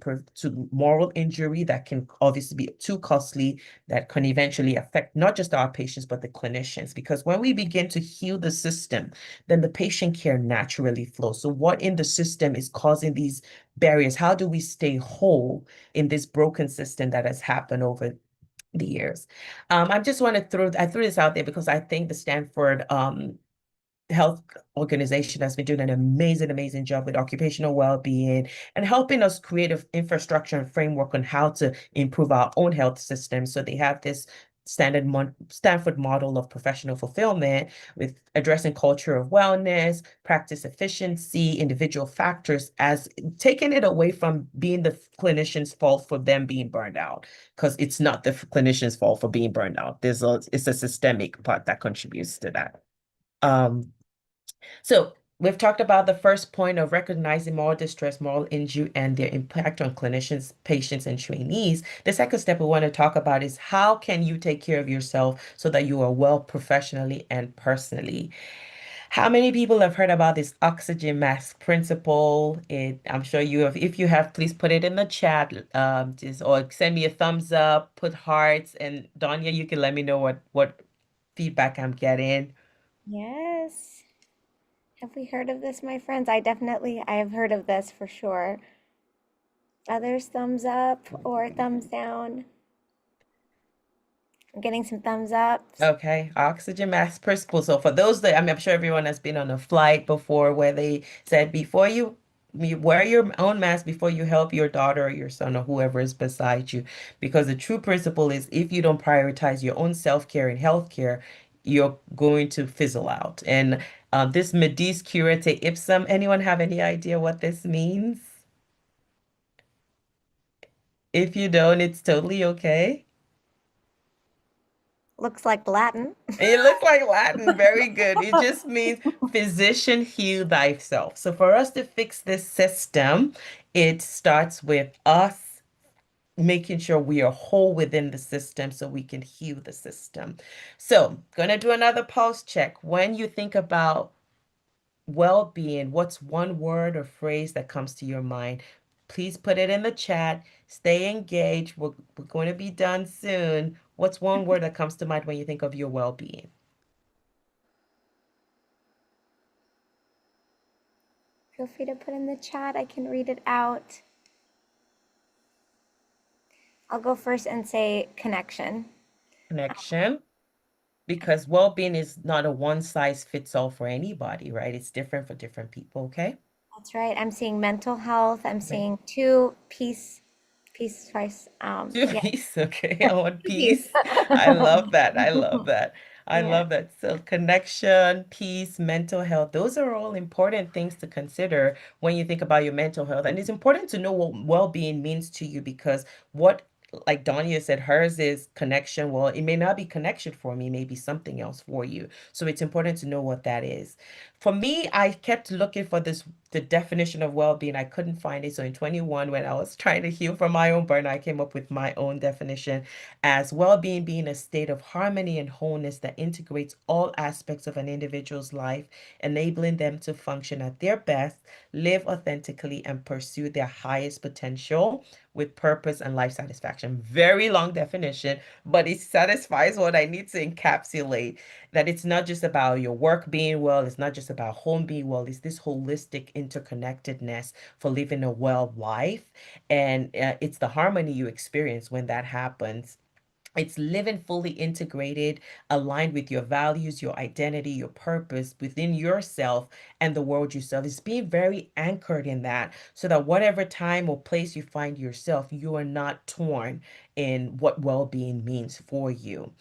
Speaker 3: moral injury that can obviously be too costly, that can eventually affect not just our patients, but the clinicians. Because when we begin to heal the system, then the patient care naturally flows. So what in the system is causing these barriers? How do we stay whole in this broken system that has happened over the years? I just want to I threw this out there because I think the Stanford Health Organization has been doing an amazing job with occupational well-being and helping us create an infrastructure and framework on how to improve our own health system. So they have this Stanford model of professional fulfillment with addressing culture of wellness, practice efficiency, individual factors, as taking it away from being the clinician's fault for them being burned out, because it's not the clinician's fault for being burned out. It's a systemic part that contributes to that. So we've talked about the first point of recognizing moral distress, moral injury, and their impact on clinicians, patients, and trainees. The second step we want to talk about is how can you take care of yourself so that you are well professionally and personally. How many people have heard about this oxygen mask principle? I'm sure you have. If you have, please put it in the chat, or send me a thumbs up, put hearts, and Donya, you can let me know what feedback I'm getting.
Speaker 1: Yes. Have we heard of this, my friends? I have heard of this for sure. Others, thumbs up or thumbs down? I'm getting some thumbs up.
Speaker 3: Okay, oxygen mask principle. So for those that, I'm sure everyone has been on a flight before where they said before you wear your own mask before you help your daughter or your son or whoever is beside you. Because the true principle is if you don't prioritize your own self-care and healthcare, you're going to fizzle out. And this Medis curate ipsum, anyone have any idea what this means? If you don't, it's totally okay.
Speaker 1: Looks like Latin.
Speaker 3: It looks like Latin. Very good. It just means physician heal thyself. So for us to fix this system, it starts with us making sure we are whole within the system so we can heal the system. So gonna do another pulse check. When you think about well-being, what's one word or phrase that comes to your mind? Please put it in the chat. Stay engaged. We're going to be done soon. What's one word that comes to mind when you think of your well-being?
Speaker 1: Feel free to put in the chat. I can read it out. I'll go first and say connection.
Speaker 3: Connection. Because well-being is not a one size fits all for anybody, right? It's different for different people, okay?
Speaker 1: That's right. I'm seeing mental health. I'm
Speaker 3: Right.
Speaker 1: seeing two peace twice.
Speaker 3: Two
Speaker 1: Yeah,
Speaker 3: peace. Okay. I want
Speaker 1: two peace.
Speaker 3: peace. I love that. I love that. I
Speaker 1: Yeah.
Speaker 3: love that. So connection, peace, mental health, those are all important things to consider when you think about your mental health. And it's important to know what well-being means to you because what like Donia said, hers is connection. Well, it may not be connection for me, it may be something else for you. So it's important to know what that is. For me, I kept looking for the definition of well-being. I couldn't find it. So in 21, when I was trying to heal from my own burn, I came up with my own definition as well-being being a state of harmony and wholeness that integrates all aspects of an individual's life, enabling them to function at their best, live authentically, and pursue their highest potential with purpose and life satisfaction. Very long definition, but it satisfies what I need to encapsulate that it's not just about your work being well, it's not just about home being well, it's this holistic interconnectedness for living a well life. And it's the harmony you experience when that happens. It's living fully integrated, aligned with your values, your identity, your purpose within yourself and the world you serve. It's being very anchored in that so that whatever time or place you find yourself, you are not torn in what well being means for you.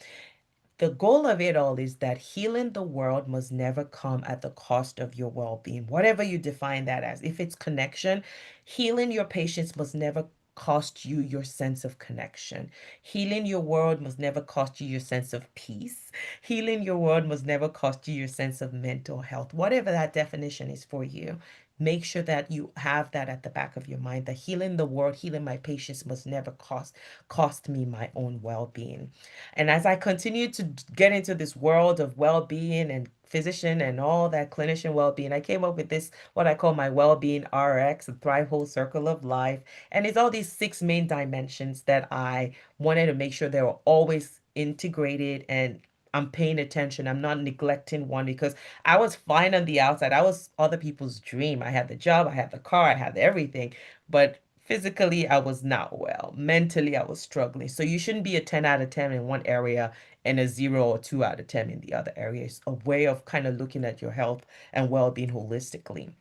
Speaker 3: The goal of it all is that healing the world must never come at the cost of your well being, whatever you define that as. If it's connection, healing your patients must never cost you your sense of connection. Healing your world must never cost you your sense of peace. Healing your world must never cost you your sense of mental health, whatever that definition is for you. Make sure that you have that at the back of your mind. That healing the world, healing my patients must never cost me my own well-being. And as I continue to get into this world of well-being and physician and all that clinician well-being, I came up with this, what I call my well-being RX, the Thrive Whole Circle of Life. And it's all these six main dimensions that I wanted to make sure they were always integrated and I'm paying attention. I'm not neglecting one because I was fine on the outside. I was other people's dream. I had the job, I had the car, I had everything. But physically, I was not well. Mentally, I was struggling. So you shouldn't be a 10 out of 10 in one area and a 0 or 2 out of 10 in the other area. It's a way of kind of looking at your health and well-being holistically.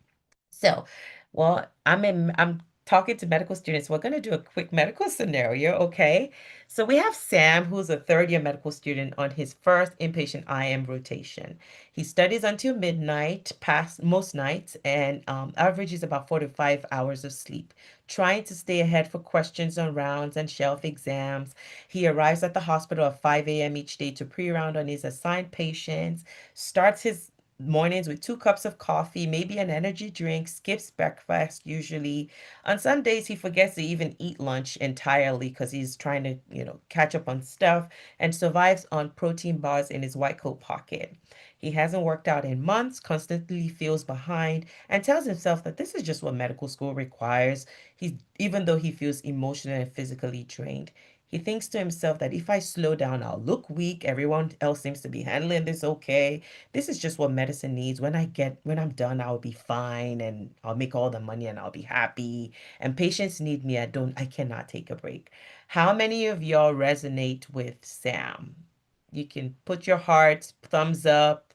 Speaker 3: So, well, I'm talking to medical students. We're going to do a quick medical scenario, okay? So we have Sam, who's a third year medical student on his first inpatient IM rotation. He studies until midnight, past most nights, and averages about 4 to 5 hours of sleep, trying to stay ahead for questions on rounds and shelf exams. He arrives at the hospital at 5 a.m. each day to pre-round on his assigned patients, starts his mornings with 2 cups of coffee, maybe an energy drink, skips breakfast usually. On some days, he forgets to even eat lunch entirely because he's trying to, catch up on stuff and survives on protein bars in his white coat pocket. He hasn't worked out in months, constantly feels behind, and tells himself that this is just what medical school requires. Even though he feels emotionally and physically drained. He thinks to himself that if I slow down, I'll look weak. Everyone else seems to be handling this okay. This is just what medicine needs. When I'm done, I'll be fine and I'll make all the money and I'll be happy. And patients need me. I cannot take a break. How many of y'all resonate with Sam? You can put your hearts, thumbs up,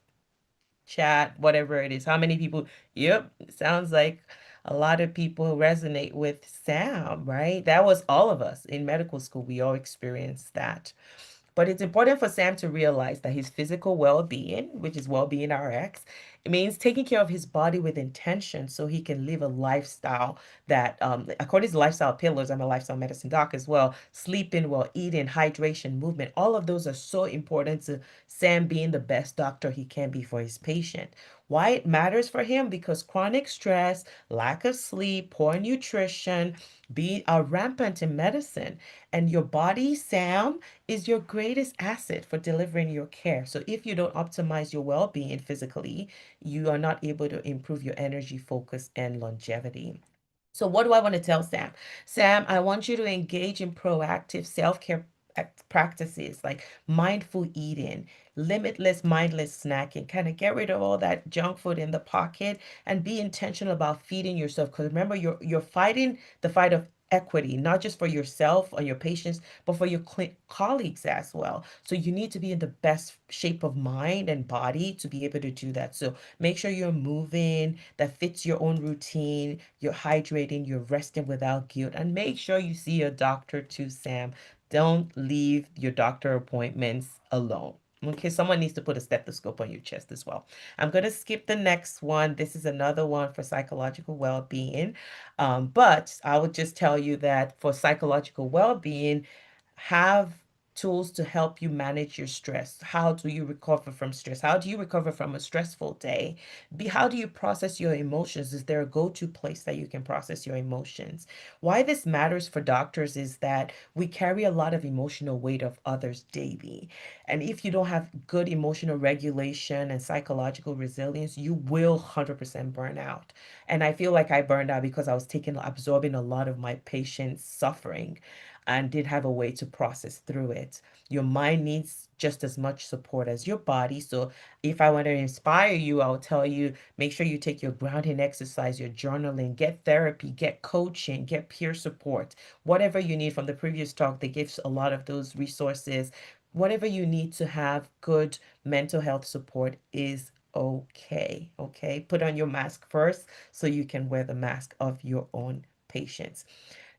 Speaker 3: chat, whatever it is. How many people? Yep, it sounds like a lot of people resonate with Sam, right? That was all of us in medical school. We all experienced that. But it's important for Sam to realize that his physical well-being, which is well-being RX, it means taking care of his body with intention so he can live a lifestyle that, according to lifestyle pillars, I'm a lifestyle medicine doc as well, sleeping well, eating, hydration, movement, all of those are so important to Sam being the best doctor he can be for his patient. Why it matters for him? Because chronic stress, lack of sleep, poor nutrition, are rampant in medicine. And your body, Sam, is your greatest asset for delivering your care. So if you don't optimize your well-being physically, you are not able to improve your energy, focus, and longevity. So what do I want to tell Sam? Sam, I want you to engage in proactive self-care practices like mindful eating, limitless mindless snacking, kind of get rid of all that junk food in the pocket and be intentional about feeding yourself. Because remember, you're fighting the fight of equity, not just for yourself or your patients, but for your colleagues as well. So you need to be in the best shape of mind and body to be able to do that. So make sure you're moving that fits your own routine, you're hydrating, you're resting without guilt, and make sure you see your doctor too, Sam. Don't leave your doctor appointments alone. Okay, someone needs to put a stethoscope on your chest as well. I'm going to skip the next one. This is another one for psychological well-being. But I would just tell you that for psychological well-being, have tools to help you manage your stress. How do you recover from stress? How do you recover from a stressful day? How do you process your emotions? Is there a go-to place that you can process your emotions? Why this matters for doctors is that we carry a lot of emotional weight of others daily. And if you don't have good emotional regulation and psychological resilience, you will 100% burn out. And I feel like I burned out because I was absorbing a lot of my patients' suffering and didn't have a way to process through it. Your mind needs just as much support as your body. So if I want to inspire you, I'll tell you, make sure you take your grounding exercise, your journaling, get therapy, get coaching, get peer support, whatever you need. From the previous talk, they give a lot of those resources. Whatever you need to have good mental health support is okay. Okay. Put on your mask first so you can wear the mask of your own patients.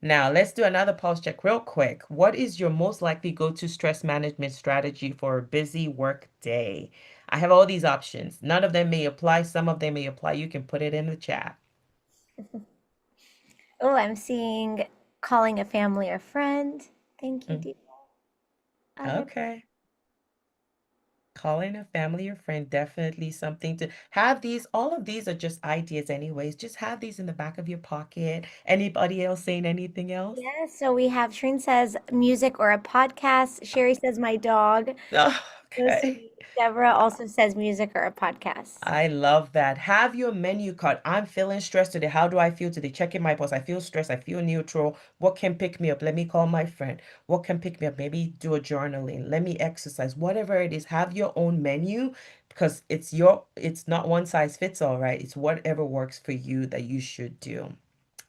Speaker 3: Now, let's do another pulse check real quick. What is your most likely go-to stress management strategy for a busy work day? I have all these options. None of them may apply. Some of them may apply. You can put it in the chat.
Speaker 1: Oh, I'm seeing calling a family or friend. Thank you,
Speaker 3: Mm,
Speaker 1: dear. Other.
Speaker 3: okay. Calling a family or friend, definitely something to have these. All of these are just ideas, anyways. Just have these in the back of your pocket. Anybody else saying anything else?
Speaker 1: Yeah, so we have Shreen says music or a podcast. Sherry says my dog.
Speaker 3: Oh,
Speaker 1: So
Speaker 3: okay.
Speaker 1: sweet. Deborah also says music or a podcast.
Speaker 3: I love that. Have your menu card. I'm feeling stressed today. How do I feel today? Checking my pulse. I feel stressed. I feel neutral. What can pick me up? Let me call my friend. What can pick me up? Maybe do a journaling. Let me exercise. Whatever it is, have your own menu because it's not one size fits all, right? It's whatever works for you that you should do.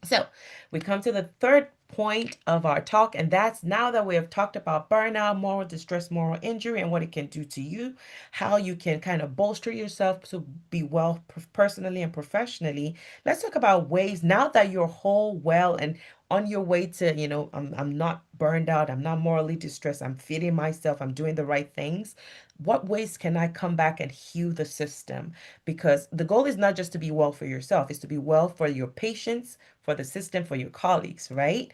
Speaker 3: So we come to the third point of our talk, and that's now that we have talked about burnout, moral distress, moral injury, and what it can do to you, how you can kind of bolster yourself to be well personally and professionally. Let's talk about ways now that you're whole, well, and on your way to, I'm not burned out, I'm not morally distressed, I'm feeding myself, I'm doing the right things. What ways can I come back and heal the system? Because the goal is not just to be well for yourself, it's to be well for your patients, for the system, for your colleagues, right?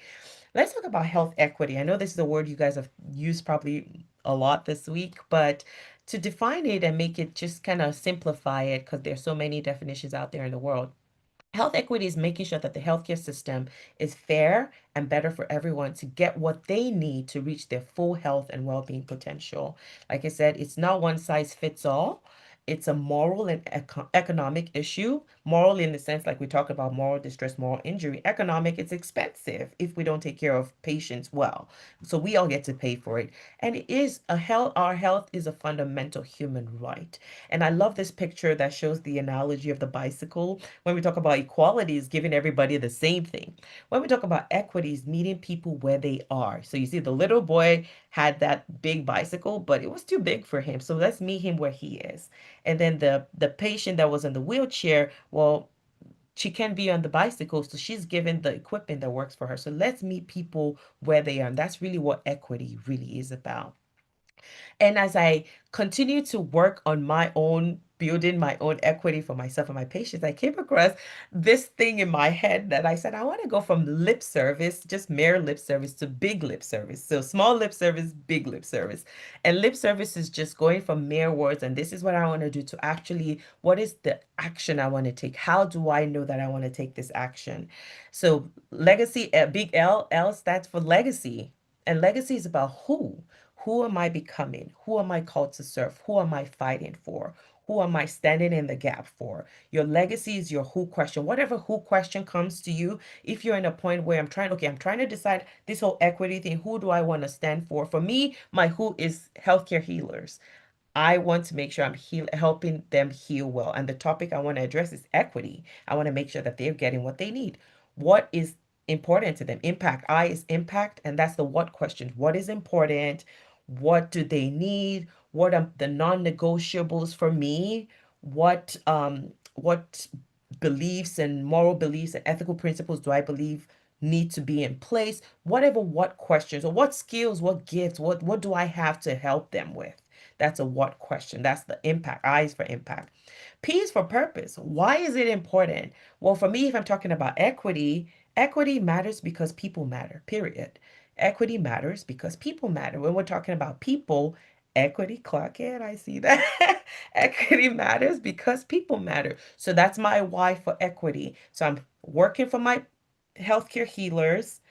Speaker 3: Let's talk about health equity. I know this is a word you guys have used probably a lot this week, but to define it and make it just kind of simplify it, because there's so many definitions out there in the world. Health equity is making sure that the healthcare system is fair and better for everyone to get what they need to reach their full health and well-being potential. Like I said, it's not one size fits all. It's a moral and economic issue. Moral in the sense, like we talked about moral distress, moral injury. Economic, it's expensive if we don't take care of patients well. So we all get to pay for it. And it is our health is a fundamental human right. And I love this picture that shows the analogy of the bicycle. When we talk about equality, is giving everybody the same thing. When we talk about equity, is meeting people where they are. So you see, the little boy had that big bicycle, but it was too big for him. So let's meet him where he is. And then the patient that was in the wheelchair, well, she can be on the bicycle, so she's given the equipment that works for her. So let's meet people where they are. And that's really what equity really is about. And as I continue to work on my own, building my own equity for myself and my patients, I came across this thing in my head that I said, I want to go from lip service, just mere lip service, to big lip service. So small lip service, big lip service. And lip service is just going from mere words. And this is what I want to do to actually, what is the action I want to take? How do I know that I want to take this action? So legacy, big L stands for legacy. And legacy is about who. Who am I becoming? Who am I called to serve? Who am I fighting for? Who am I standing in the gap for? Your legacy is your who question. Whatever who question comes to you, if you're in a point where I'm trying to decide this whole equity thing, who do I want to stand for? For me, my who is healthcare healers. I want to make sure I'm helping them heal well. And the topic I want to address is equity. I want to make sure that they're getting what they need. What is important to them. Impact. I is impact, and that's the what question. What is important? What do they need? What are the non-negotiables for me? What beliefs and moral beliefs and ethical principles do I believe need to be in place? Whatever what questions or what skills, what gifts, what do I have to help them with? That's a what question. That's the impact. I is for impact. P is for purpose. Why is it important? Well, for me, if I'm talking about equity, equity matters because people matter, period. Equity matters because people matter. When we're talking about people, equity, clock it, I see that. Equity matters because people matter. So that's my why for equity. So I'm working for my healthcare healers.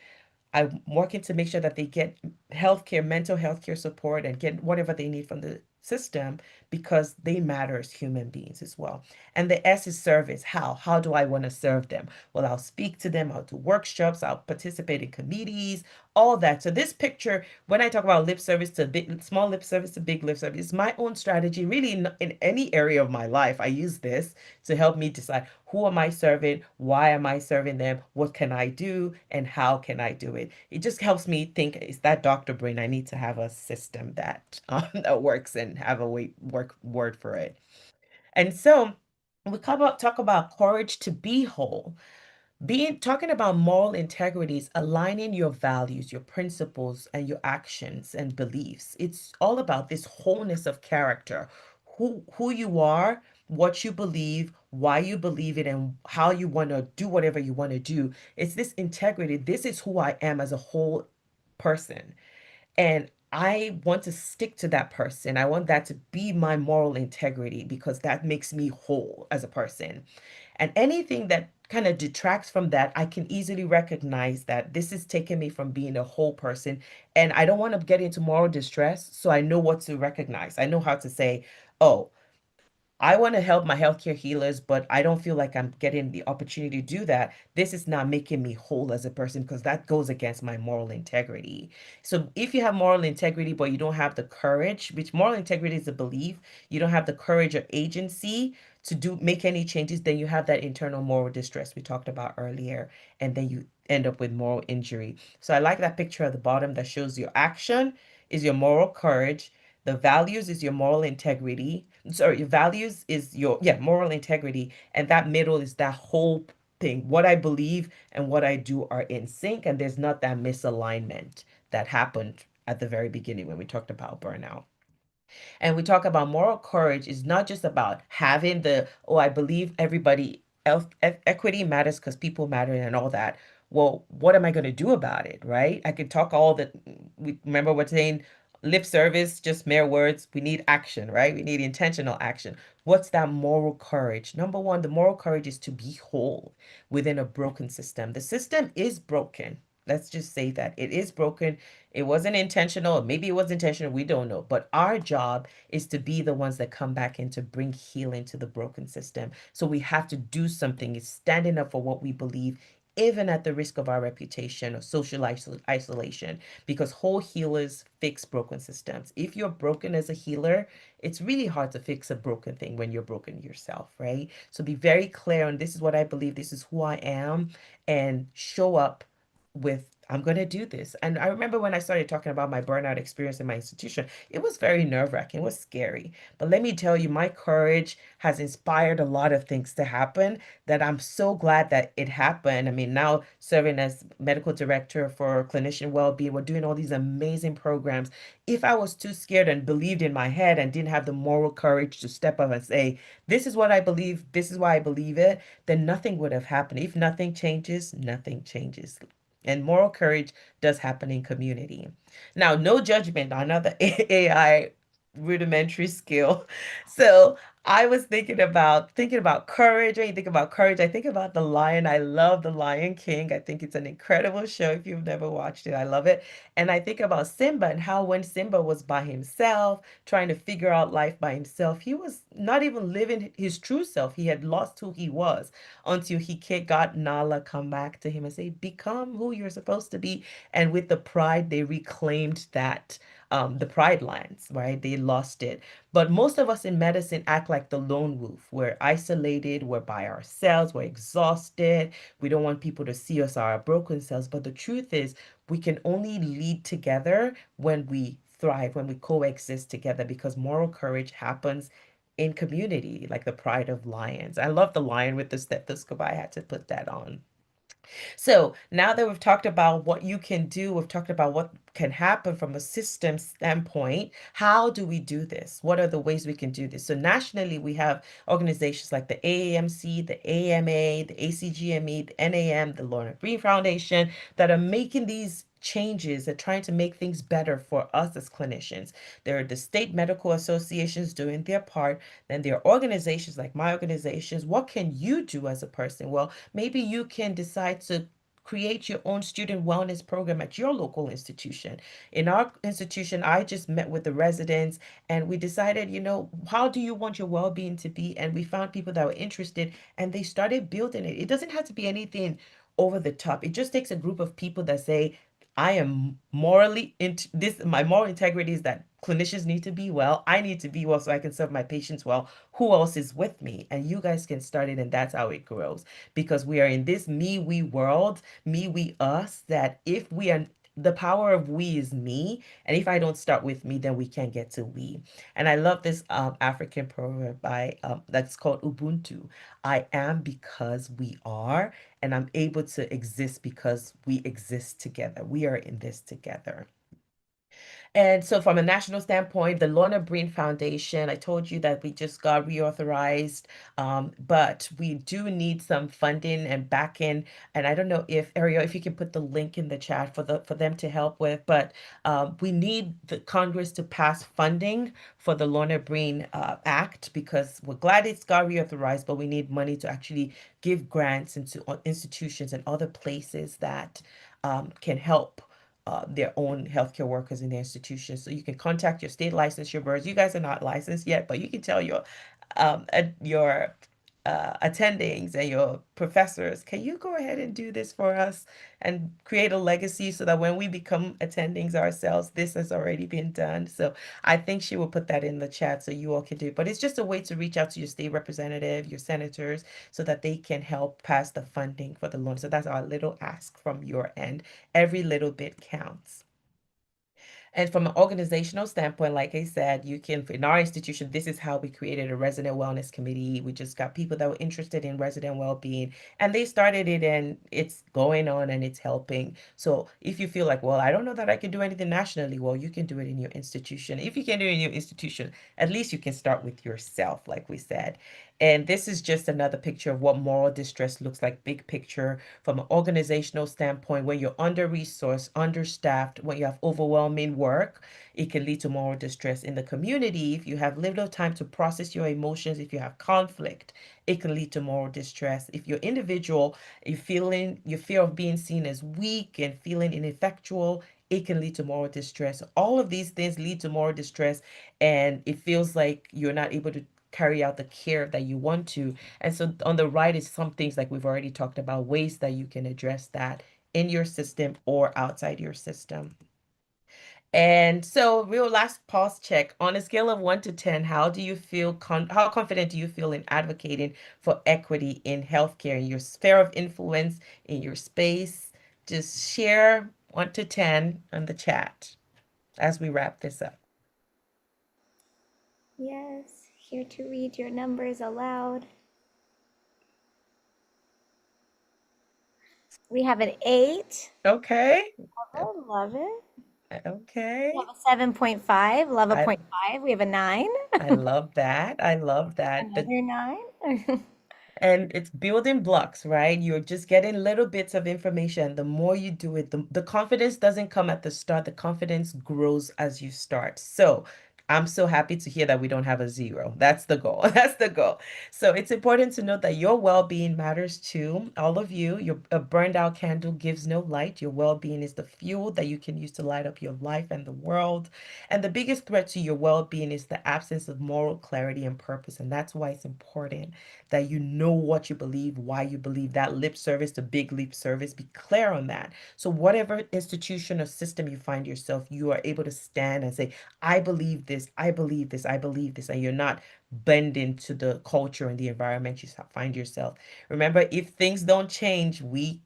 Speaker 3: I'm working to make sure that they get healthcare, mental health care support, and get whatever they need from the system because they matter as human beings as well. And the S is service. How? How do I want to serve them? Well, I'll speak to them, I'll do workshops, I'll participate in committees, all that. So this picture, when I talk about lip service to big, small lip service to big lip service, it's my own strategy. Really, in any area of my life, I use this to help me decide who am I serving, why am I serving them, what can I do, and how can I do it. It just helps me think, is that Dr. Brain? I need to have a system that that works and have a word for it. And so we talk about courage to be whole. Being talking about moral integrity is aligning your values, your principles, and your actions and beliefs. It's all about this wholeness of character, who you are, what you believe, why you believe it, and how you want to do whatever you want to do. It's this integrity. This is who I am as a whole person. And I want to stick to that person. I want that to be my moral integrity because that makes me whole as a person. And anything that kind of detracts from that, I can easily recognize that this is taking me from being a whole person. And I don't want to get into moral distress. So I know what to recognize. I know how to say, oh, I want to help my healthcare healers, but I don't feel like I'm getting the opportunity to do that. This is not making me whole as a person because that goes against my moral integrity. So if you have moral integrity, but you don't have the courage, which moral integrity is a belief, you don't have the courage or agency to make any changes, then you have that internal moral distress we talked about earlier, and then you end up with moral injury. So I like that picture at the bottom that shows your action is your moral courage, the values is your moral integrity. Sorry, your values is your, yeah, moral integrity. And that middle is that whole thing. What I believe and what I do are in sync. And there's not that misalignment that happened at the very beginning when we talked about burnout. And we talk about moral courage is not just about having the, oh, I believe everybody else, equity matters because people matter and all that. Well, what am I going to do about it, right? I could talk all that. We remember we're saying lip service, just mere words. We need action, right? We need intentional action. What's that moral courage? Number one, the moral courage is to be whole within a broken system. The system is broken. Let's just say that it is broken. It wasn't intentional. Maybe it was intentional. We don't know. But our job is to be the ones that come back in to bring healing to the broken system. So we have to do something. It's standing up for what we believe, even at the risk of our reputation or social isolation, because whole healers fix broken systems. If you're broken as a healer, it's really hard to fix a broken thing when you're broken yourself, right? So be very clear on this is what I believe, this is who I am, and show up with I'm going to do this. And I remember when I started talking about my burnout experience in my institution, it was very nerve-wracking, it was scary. But let me tell you, my courage has inspired a lot of things to happen that I'm so glad that it happened. I mean, now serving as medical director for clinician well-being, we're doing all these amazing programs. If I was too scared and believed in my head and didn't have the moral courage to step up and say, this is what I believe, this is why I believe it, then nothing would have happened. If nothing changes, nothing changes. And moral courage does happen in community. Now, no judgment on another AI rudimentary skill. So I was thinking about courage. When you think about courage, I think about The Lion. I love The Lion King. I think it's an incredible show. If you've never watched it, I love it. And I think about Simba and how when Simba was by himself, trying to figure out life by himself, he was not even living his true self. He had lost who he was until he got Nala come back to him and say, become who you're supposed to be. And with the pride, they reclaimed that the Pride Lands, right? They lost it. But most of us in medicine act like the lone wolf. We're isolated, we're by ourselves, we're exhausted, we don't want people to see us, our broken selves. But the truth is, we can only lead together when we thrive, when we coexist together, because moral courage happens in community, like the pride of lions. I love the lion with the stethoscope. I had to put that on. So now that we've talked about what you can do, we've talked about what can happen from a system standpoint. How do we do this? What are the ways we can do this? So nationally, we have organizations like the AAMC, the AMA, the ACGME, the NAM, the Lorna Green Foundation that are making these changes and trying to make things better for us as clinicians. There are the state medical associations doing their part. Then there are organizations like my organizations. What can you do as a person? Well, maybe you can decide to create your own student wellness program at your local institution. In our institution, I just met with the residents and we decided, how do you want your well-being to be? And we found people that were interested and they started building it. It doesn't have to be anything over the top. It just takes a group of people that say, I am morally into this. My moral integrity is that clinicians need to be well. I need to be well so I can serve my patients well. Who else is with me? And you guys can start it, and that's how it grows. Because we are in this me, we world, me, we, us, that if we are the power of we is me, and if I don't start with me, then we can't get to we. And I love this African proverb by that's called Ubuntu. I am because we are, and I'm able to exist because we exist together. We are in this together. And so, from a national standpoint, the Lorna Breen Foundation, I told you that we just got reauthorized, but we do need some funding and backing. And I don't know if Ariel, if you can put the link in the chat for them to help with, but we need the Congress to pass funding for the Lorna Breen Act because we're glad it's got reauthorized, but we need money to actually give grants into institutions and other places that can help their own healthcare workers in their institutions. So you can contact your state licensure boards. You guys are not licensed yet, but you can tell your attendings and your professors, can you go ahead and do this for us and create a legacy so that when we become attendings ourselves, this has already been done. So I think she will put that in the chat so you all can do it. But it's just a way to reach out to your state representative, your senators, so that they can help pass the funding for the loan. So that's our little ask from your end. Every little bit counts. And from an organizational standpoint, like I said, you can, in our institution, this is how we created a resident wellness committee. We just got people that were interested in resident well-being and they started it and it's going on and it's helping. So if you feel like, well, I don't know that I can do anything nationally, well, you can do it in your institution. If you can do it in your institution, at least you can start with yourself, like we said. And this is just another picture of what moral distress looks like, big picture from an organizational standpoint. When you're under-resourced, understaffed, when you have overwhelming work, it can lead to moral distress in the community. If you have little time to process your emotions, if you have conflict, it can lead to moral distress. If you're individual, you're feeling your fear of being seen as weak and feeling ineffectual, it can lead to moral distress. All of these things lead to moral distress, and it feels like you're not able to carry out the care that you want to. And so on the right is some things like we've already talked about, ways that you can address that in your system or outside your system. And so real last pulse check on a scale of 1 to 10, how do you feel, how confident do you feel in advocating for equity in healthcare, in your sphere of influence, in your space? Just share 1 to 10 on the chat as we wrap this up.
Speaker 1: Yes, here to read your numbers aloud. We have an 8.
Speaker 3: Okay.
Speaker 1: Love it.
Speaker 3: Okay.
Speaker 1: We have a 7.5. Love a
Speaker 3: I-
Speaker 1: 0.5. We have a 9.
Speaker 3: I love that. I love that. But
Speaker 1: Another 9.
Speaker 3: and it's building blocks, right? You're just getting little bits of information. The more you do it, the confidence doesn't come at the start. The confidence grows as you start. So I'm so happy to hear that we don't have a zero. That's the goal. That's the goal. So it's important to note that your well-being matters too. All of you, a burned out candle gives no light. Your well-being is the fuel that you can use to light up your life and the world. And the biggest threat to your well-being is the absence of moral clarity and purpose. And that's why it's important that you know what you believe, why you believe that lip service, the big lip service, be clear on that. So whatever institution or system you find yourself, you are able to stand and say, I believe this, I believe this, I believe this, and you're not bending to the culture and the environment you find yourself. Remember, if things don't change, we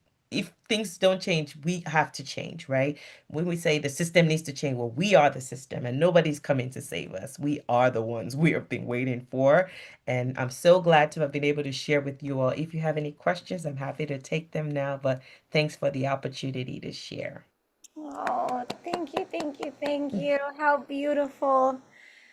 Speaker 3: have to change, right? When we say the system needs to change, well, we are the system and nobody's coming to save us. We are the ones we have been waiting for. And I'm so glad to have been able to share with you all. If you have any questions, I'm happy to take them now, but thanks for the opportunity to share.
Speaker 1: Oh, thank you, thank you, thank you. How beautiful.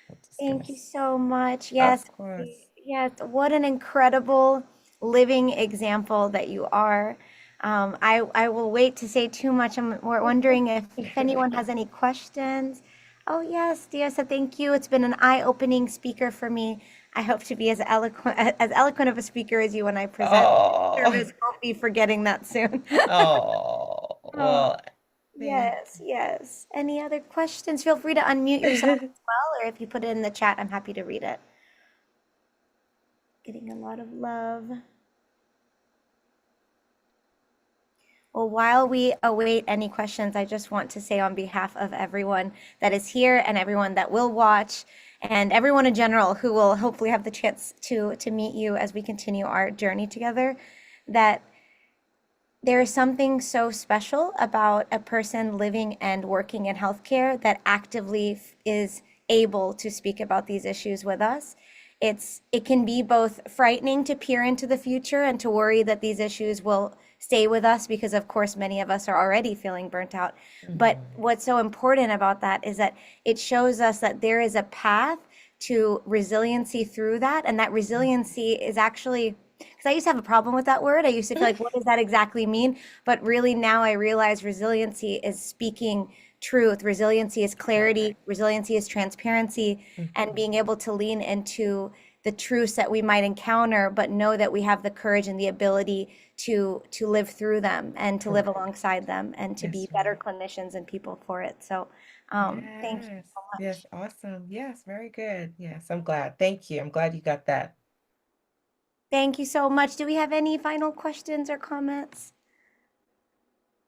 Speaker 3: I'm just gonna,
Speaker 1: Thank you so much.
Speaker 3: of
Speaker 1: Yes,
Speaker 3: course.
Speaker 1: yes, what an incredible living example that you are. I will wait to say too much. We're wondering if anyone has any questions. Oh, yes, Dia said thank you. It's been an eye-opening speaker for me. I hope to be as eloquent of a speaker as you when I present.
Speaker 3: Oh,
Speaker 1: Service won't be forgetting that soon.
Speaker 3: oh,
Speaker 1: Oh,
Speaker 3: well, thank
Speaker 1: yes, yes. Any other questions? Feel free to unmute yourself as well, or if you put it in the chat, I'm happy to read it. Getting a lot of love. Well, while we await any questions, I just want to say on behalf of everyone that is here and everyone that will watch and everyone in general who will hopefully have the chance to meet you as we continue our journey together, that there is something so special about a person living and working in healthcare that actively is able to speak about these issues with us. It can be both frightening to peer into the future and to worry that these issues will stay with us because of course many of us are already feeling burnt out. But what's so important about that is that it shows us that there is a path to resiliency through that, and that resiliency is actually, because I used to have a problem with that word. I used to feel like, what does that exactly mean? But really now I realize resiliency is speaking truth. Resiliency is clarity. Resiliency is transparency, and being able to lean into the truths that we might encounter, but know that we have the courage and the ability to live through them and to live alongside them and to be
Speaker 3: That's
Speaker 1: better
Speaker 3: right.
Speaker 1: clinicians and people for it. So thank you
Speaker 3: Yes.
Speaker 1: so
Speaker 3: Yes.
Speaker 1: much.
Speaker 3: Awesome. Yes. Very good. Yes. I'm glad. Thank you. I'm glad you got that.
Speaker 1: Thank you so much. Do we have any final questions or comments?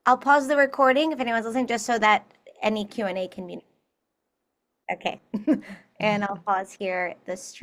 Speaker 1: I'll pause the recording if anyone's listening, just so that any Q&A can be. Okay. And I'll pause here the stream.